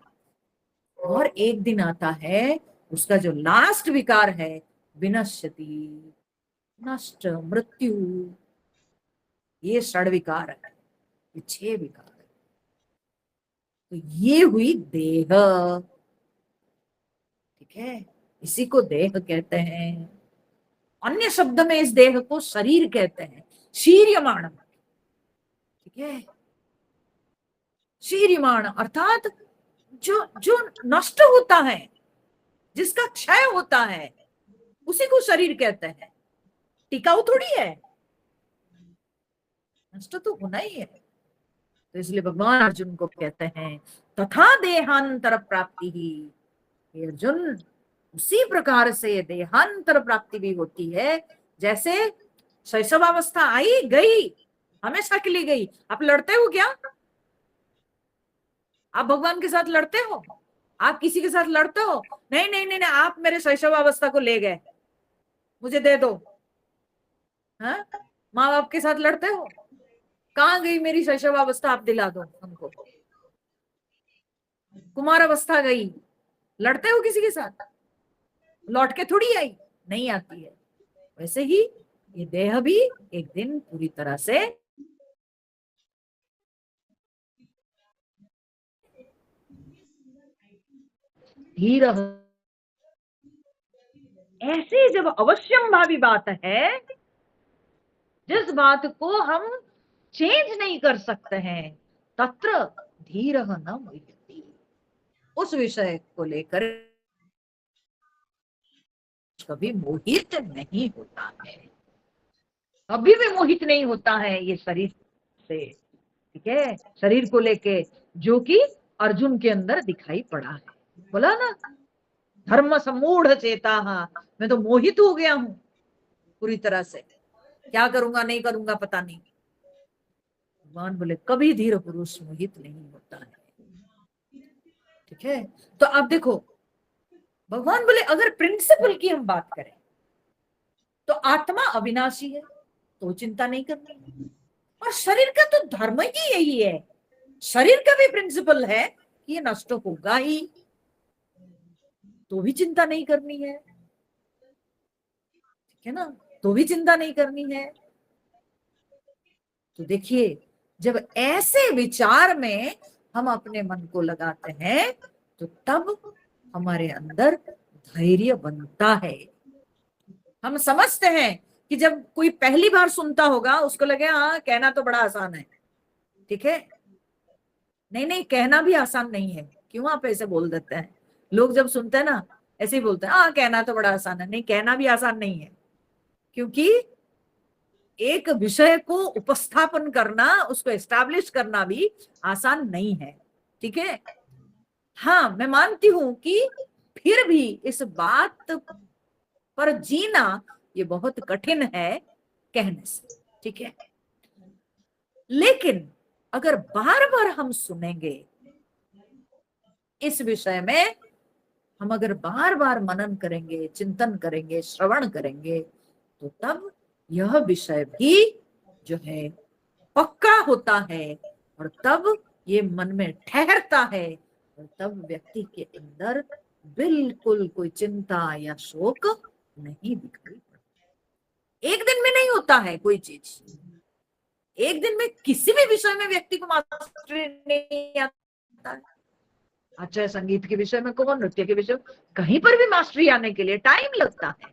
S1: और एक दिन आता है, उसका जो लास्ट विकार है, विनश्यति, नष्ट, मृत्यु, ये षड विकार है, ये 6 विकार है। तो ये हुई देह। ठीक है, इसी को देह कहते हैं। अन्य शब्द में इस देह को शरीर कहते हैं, शीर्यमाण। ठीक है, शीर्यमाण अर्थात जो जो नष्ट होता है, जिसका क्षय होता है, उसी को शरीर कहते हैं। टिकाऊ थोड़ी है, नष्ट तो होना ही है। तो इसलिए भगवान अर्जुन को कहते हैं तथा देहांतर प्राप्ति ही। हे अर्जुन, उसी प्रकार से देहांतर प्राप्ति भी होती है, जैसे शैशवावस्था आई गई, हमेशा के लिए गई। आप लड़ते हो क्या? आप भगवान के साथ लड़ते हो? आप किसी के साथ लड़ते हो? नहीं नहीं नहीं, नहीं, आप मेरे शैशवावस्था को ले गए, मुझे दे दो। हाँ, माँ बाप के साथ लड़ते हो? कहाँ गई मेरी शैशवावस्था, आप दिला दो हमको। कुमार अवस्था गई, लड़ते हो किसी के साथ? लौट के थोड़ी आई, नहीं आती है। वैसे ही ये देह भी एक दिन पूरी तरह से धीर, ऐसे जब अवश्यम भावी बात है, जिस बात को हम चेंज नहीं कर सकते हैं, तत्र धीर न मुह्यति, उस विषय को लेकर कभी मोहित नहीं होता है, कभी भी मोहित नहीं होता है ये शरीर से। ठीक है, शरीर को लेके, जो कि अर्जुन के अंदर दिखाई पड़ा है। बोला ना, धर्म सम्मूढ़ चेता, मैं तो मोहित हो गया हूं पूरी तरह से, क्या करूंगा नहीं करूंगा पता नहीं। भगवान बोले कभी धीर पुरुष मोहित नहीं होता है। ठीक है, तो आप देखो, भगवान बोले अगर प्रिंसिपल की हम बात करें, तो आत्मा अविनाशी है, तो चिंता नहीं करनी। और शरीर का तो धर्म ही यही है, शरीर का भी प्रिंसिपल है कि ये नष्ट होगा ही, तो भी चिंता नहीं करनी है। ठीक है ना, तो भी चिंता नहीं करनी है। तो देखिए, जब ऐसे विचार में हम अपने मन को लगाते हैं, तो तब हमारे अंदर धैर्य बनता है। हम समझते हैं कि जब कोई पहली बार सुनता होगा उसको लगे हाँ कहना तो बड़ा आसान है, ठीक है। नहीं नहीं, कहना भी आसान नहीं है। क्यों आप ऐसे बोल देते हैं? लोग जब सुनते हैं ना ऐसे ही बोलते हैं हाँ कहना तो बड़ा आसान है। नहीं, कहना भी आसान नहीं है, क्योंकि एक विषय को उपस्थापन करना, उसको एस्टैब्लिश करना भी आसान नहीं है, ठीक है। हाँ, मैं मानती हूं कि फिर भी इस बात पर जीना ये बहुत कठिन है कहने से, ठीक है। लेकिन अगर बार बार हम सुनेंगे इस विषय में, हम अगर बार बार मनन करेंगे, चिंतन करेंगे, श्रवण करेंगे, तो तब यह विषय भी जो है पक्का होता है, और तब ये मन में ठहरता है, और तब व्यक्ति के अंदर बिल्कुल कोई चिंता या शोक नहीं दिखाई पड़ता। एक दिन में नहीं होता है कोई चीज। एक दिन में किसी भी विषय में व्यक्ति को मास्टरी नहीं आता है। अच्छा, संगीत के विषय में कहो, नृत्य के विषय में, कहीं पर भी मास्टरी आने के लिए टाइम लगता है।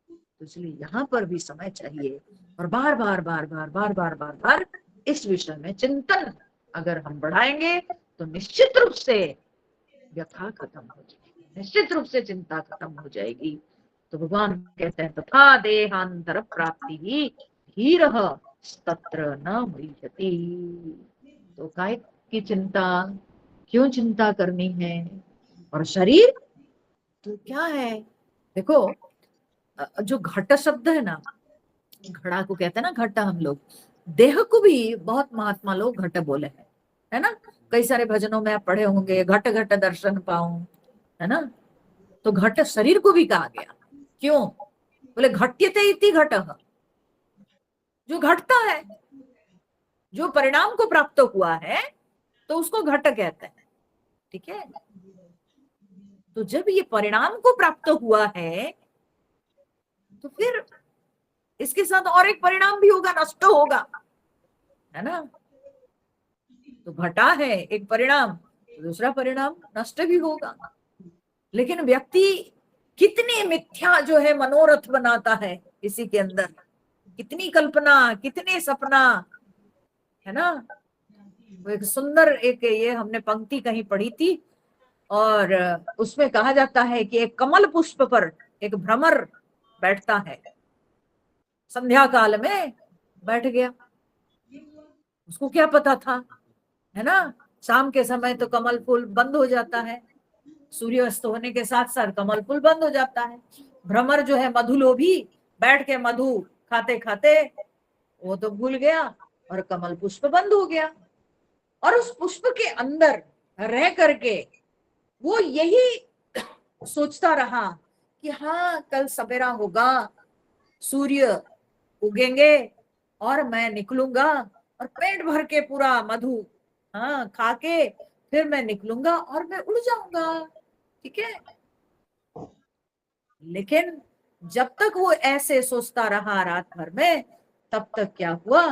S1: तो इसलिए यहाँ पर भी समय चाहिए, और बार बार बार बार बार बार बार बार इस विषय में चिंतन अगर हम बढ़ाएंगे तो निश्चित रूप से व्यथा खत्म हो जाएगी, निश्चित रूप से चिंता खत्म हो जाएगी। तो भगवान कहते हैं तथा देहांतर प्राप्ति ही धीर तत्र न मुह्यति। तो काय की चिंता, क्यों चिंता करनी है? और शरीर तो क्या है? देखो, जो घट शब्द है ना, घड़ा को कहते हैं ना घटा, हम लोग देह को भी बहुत महात्मा लोग घट बोले हैं, है ना। कई सारे भजनों में आप पढ़े होंगे, घट घट दर्शन पाऊं, है ना। तो घट शरीर को भी कहा गया। क्यों? बोले घट्यते इति घटः, जो घटता है, जो परिणाम को प्राप्त हुआ है, तो उसको घट कहते हैं, ठीक है। तो जब ये परिणाम को प्राप्त हुआ है, तो फिर इसके साथ और एक परिणाम भी होगा, नष्ट होगा, है ना। तो घटा है एक परिणाम, तो दूसरा परिणाम नष्ट भी होगा। लेकिन व्यक्ति कितनी मिथ्या जो है मनोरथ बनाता है इसी के अंदर, कितनी कल्पना, कितने सपना, है ना। वो एक सुंदर एक ये हमने पंक्ति कहीं पढ़ी थी, और उसमें कहा जाता है कि एक कमल पुष्प पर एक भ्रमर बैठता है, संध्या काल में बैठ गया। उसको क्या पता था, है ना। शाम के समय तो कमल फूल बंद हो जाता है, सूर्यास्त होने के साथ साथ कमल फूल बंद हो जाता है। भ्रमर जो है मधुलोभी, बैठ के मधु खाते खाते वो तो भूल गया, और कमल पुष्प बंद हो गया। और उस पुष्प के अंदर रह करके वो यही सोचता रहा कि हाँ कल सवेरा होगा, सूर्य उगेंगे, और मैं निकलूंगा, और पेट भर के पूरा मधु हाँ खा के फिर मैं निकलूंगा और मैं उड़ जाऊंगा, ठीक है। लेकिन जब तक वो ऐसे सोचता रहा रात भर में, तब तक क्या हुआ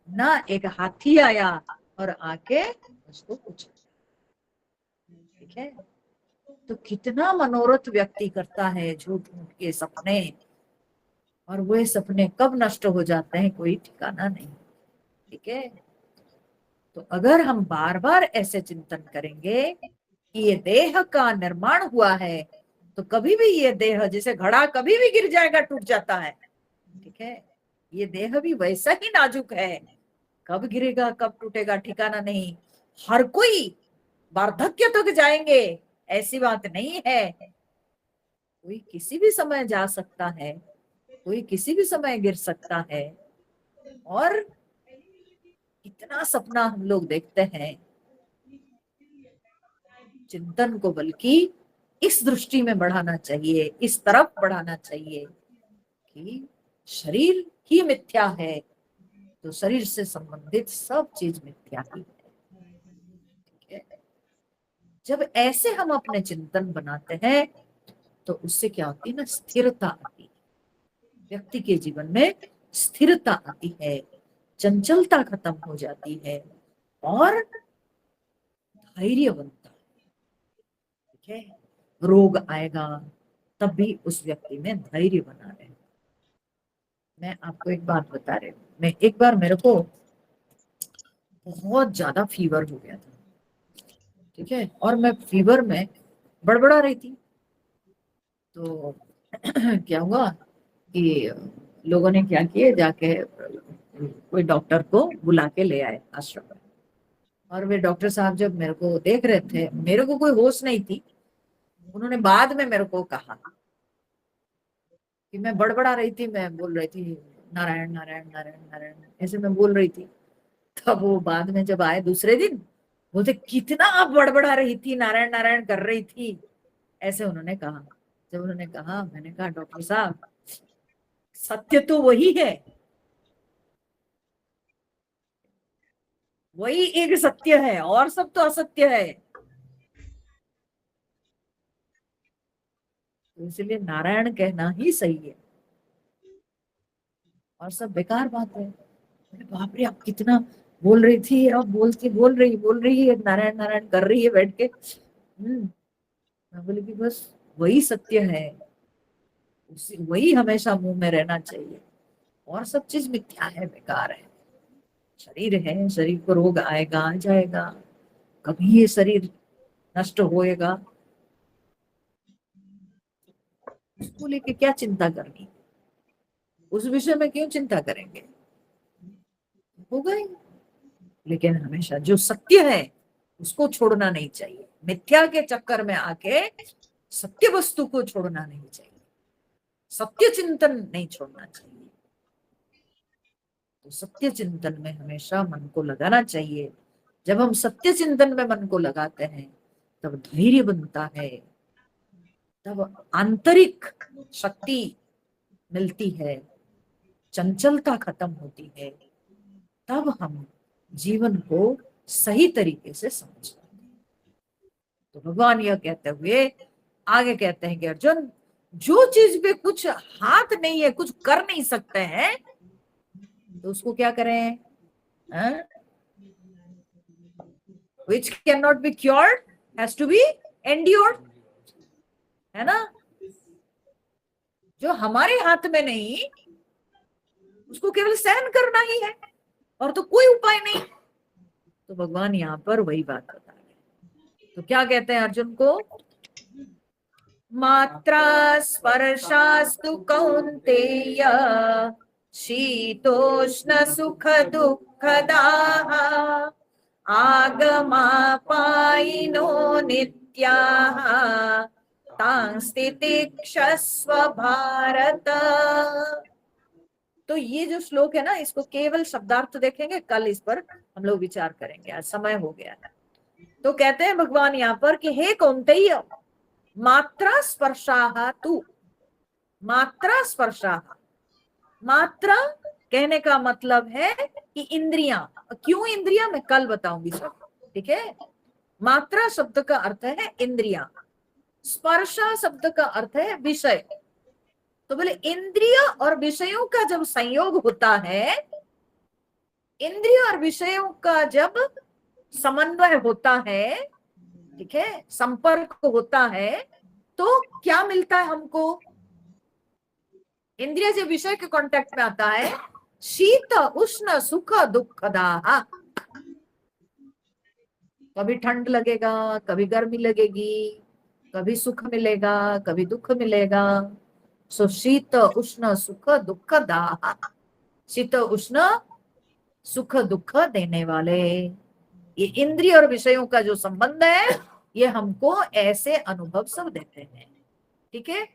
S1: ना, एक हाथी आया और आके उसको पूछा, ठीक है। तो कितना मनोरथ व्यक्ति करता है, झूठ मूठ के सपने, और वो सपने कब नष्ट हो जाते हैं कोई ठिकाना नहीं, ठीक है। तो अगर हम बार बार ऐसे चिंतन करेंगे कि ये देह का निर्माण हुआ है, तो कभी भी ये देह जैसे घड़ा कभी भी गिर जाएगा, टूट जाता है, ठीक है। ये देह भी वैसा ही नाजुक है, कब गिरेगा कब टूटेगा ठिकाना नहीं। हर कोई वार्धक्य तक जाएंगे ऐसी बात नहीं है, कोई किसी भी समय जा सकता है, कोई किसी भी समय गिर सकता है। और इतना सपना हम लोग देखते हैं, चिंतन को बल्कि इस दृष्टि में बढ़ाना चाहिए, इस तरफ बढ़ाना चाहिए कि शरीर ही मिथ्या है, तो शरीर से संबंधित सब चीज मिथ्या ही है, ठीक है। जब ऐसे हम अपने चिंतन बनाते हैं तो उससे क्या होती है ना, स्थिरता आती है, व्यक्ति के जीवन में स्थिरता आती है, चंचलता खत्म हो जाती है, और धैर्य बनता है, ठीक है। रोग आएगा, तब भी उस व्यक्ति में धैर्य बना रहे। मैं आपको एक बात बता रही हूँ, मैं एक बार, मेरे को बहुत ज्यादा फीवर हो गया था, ठीक है, और मैं फीवर में बड़बड़ा रही थी। तो क्या हुआ कि लोगों ने क्या किए, जाके कोई डॉक्टर को बुला के ले आए आश्रम में। और वे डॉक्टर साहब जब मेरे को देख रहे थे, मेरे को कोई होश नहीं थी, उन्होंने बाद में मेरे को कहा कि मैं बड़बड़ा रही थी, मैं बोल रही थी नारायण नारायण नारायण नारायण, ऐसे मैं बोल रही थी। तब वो बाद में जब आए दूसरे दिन, बोलते कितना आप बड़बड़ा रही थी, नारायण नारायण कर रही थी, ऐसे उन्होंने कहा। जब उन्होंने कहा, मैंने कहा डॉक्टर साहब, सत्य तो वही है, वही एक सत्य है, और सब तो असत्य है। तो इसलिए नारायण कहना ही सही है, और सब बेकार बात है। अरे बाप रे, आप कितना बोल रही थी, अब बोल रही है, नारायण नारायण कर रही है बैठ के। मैं बोली कि बस वही सत्य है, उसी वही हमेशा मुंह में रहना चाहिए, और सब चीज मिथ्या है, बेकार है। शरीर है, शरीर को रोग आएगा, आ जाएगा, कभी ये शरीर नष्ट होएगा, उसको लेके क्या चिंता करनी, उस विषय में क्यों चिंता करेंगे, होगा ही। लेकिन हमेशा जो सत्य है उसको छोड़ना नहीं चाहिए, मिथ्या के चक्कर में आके सत्य वस्तु को छोड़ना नहीं चाहिए, सत्य चिंतन नहीं छोड़ना चाहिए। तो सत्य चिंतन में हमेशा मन को लगाना चाहिए। जब हम सत्य चिंतन में मन को लगाते हैं, तब धैर्य बनता है, तब आंतरिक शक्ति मिलती है, चंचलता खत्म होती है, तब हम जीवन को सही तरीके से समझते हैं। तो भगवान यह कहते हुए आगे कहते हैं कि अर्जुन, जो चीज पे कुछ हाथ नहीं है, कुछ कर नहीं सकते हैं, तो उसको क्या करें? Which cannot be cured has to be endured, है ना? जो हमारे हाथ में नहीं, उसको केवल सहन करना ही है, और तो कोई उपाय नहीं। तो भगवान यहाँ पर वही बात बता रहे। तो क्या कहते हैं अर्जुन को? मात्रा स्पर्शास्तु कौन्तेय शीतोष्ण सुख दुःखदाः आगमापायिनो नित्याः तां स्थितिक्षस्व भारत। तो ये जो श्लोक है ना, इसको केवल शब्दार्थ देखेंगे, कल इस पर हम लोग विचार करेंगे, आज समय हो गया है। तो कहते हैं भगवान यहाँ पर कि हे कौन्तेय, मात्रा स्पर्शाः तु, मात्रा स्पर्शाः, मात्रा कहने का मतलब है कि इंद्रियां। क्यों इंद्रियां, मैं कल बताऊंगी सब, ठीक है। मात्रा शब्द का अर्थ है इंद्रियां, स्पर्शा शब्द का अर्थ है विषय। तो बोले इंद्रिय और विषयों का जब संयोग होता है, इंद्रिय और विषयों का जब समन्वय होता है, ठीक है, संपर्क होता है, तो क्या मिलता है हमको? इंद्रिय जब विषय के कांटेक्ट में आता है, शीत उष्ण सुख दुखदाह, कभी ठंड लगेगा, कभी गर्मी लगेगी, कभी सुख मिलेगा, कभी दुख मिलेगा। सो शीत उष्ण सुख दुखदाह, शीत उष्ण सुख दुख देने वाले, ये इंद्रिय और विषयों का जो संबंध है, ये हमको ऐसे अनुभव सब देते हैं, ठीक है।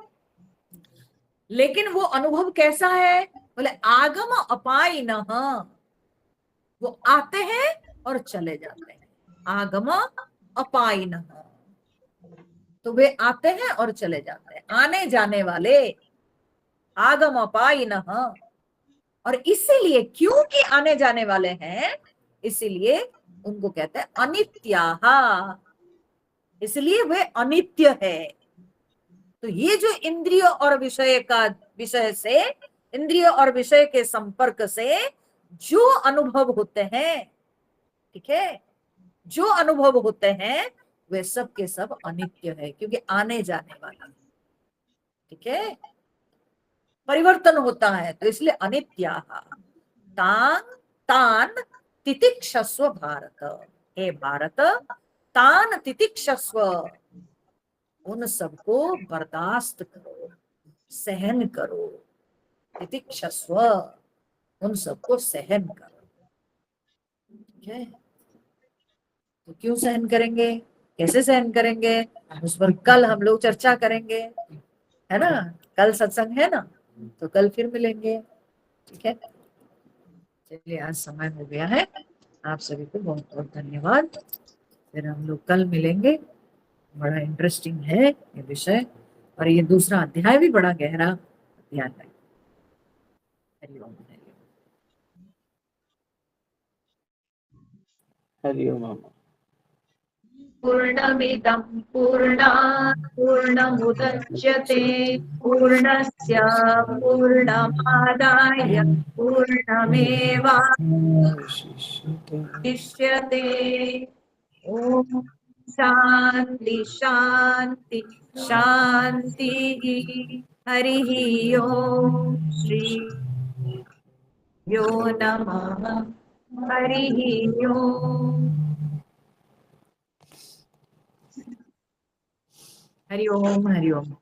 S1: लेकिन वो अनुभव कैसा है? बोले आगम अपायिनः, वो आते हैं और चले जाते हैं, आगम अपायिनः, तो वे आते हैं और चले जाते हैं, आने जाने वाले, आगम अपायिनः। और इसीलिए, क्योंकि आने जाने वाले हैं, इसीलिए उनको कहते हैं अनित्याः, इसलिए वे अनित्य है। तो ये जो इंद्रिय और विषय का, विषय से, इंद्रिय और विषय के संपर्क से जो अनुभव होते हैं, ठीक है, जो अनुभव होते हैं, वे सब के सब अनित्य है, क्योंकि आने जाने वाला है। ठीक है, परिवर्तन होता है, तो इसलिए अनित्या। तान तान तितिक्षस्व भारत, हे भारत, तान तितिक्षस्व, उन सबको बर्दाश्त करो, सहन करो। तितिक्षस्व, उन सबको सहन करो। ठीक है, तो क्यों सहन करेंगे, कैसे सहन करेंगे, उस पर कल हम लोग चर्चा करेंगे, है ना। कल सत्संग है ना, तो कल फिर मिलेंगे। ठीक है, चलिए आज समय हो गया है। आप सभी को बहुत बहुत धन्यवाद। फिर हम लोग कल मिलेंगे। बड़ा इंटरेस्टिंग है ये विषय, और ये दूसरा अध्याय भी बड़ा गहरा अध्याय है। हरिओम हरिओम।
S2: हरिओम।
S1: पूर्णमिदं पूर्णात् पूर्णमुदच्यते पूर्णस्य पूर्णमादाय पूर्णमेवावशिष्यते। ओम शांति शांति शांति। हरि ओम श्री यो नमः। हरि ओम। हरि ओम हरि ओम।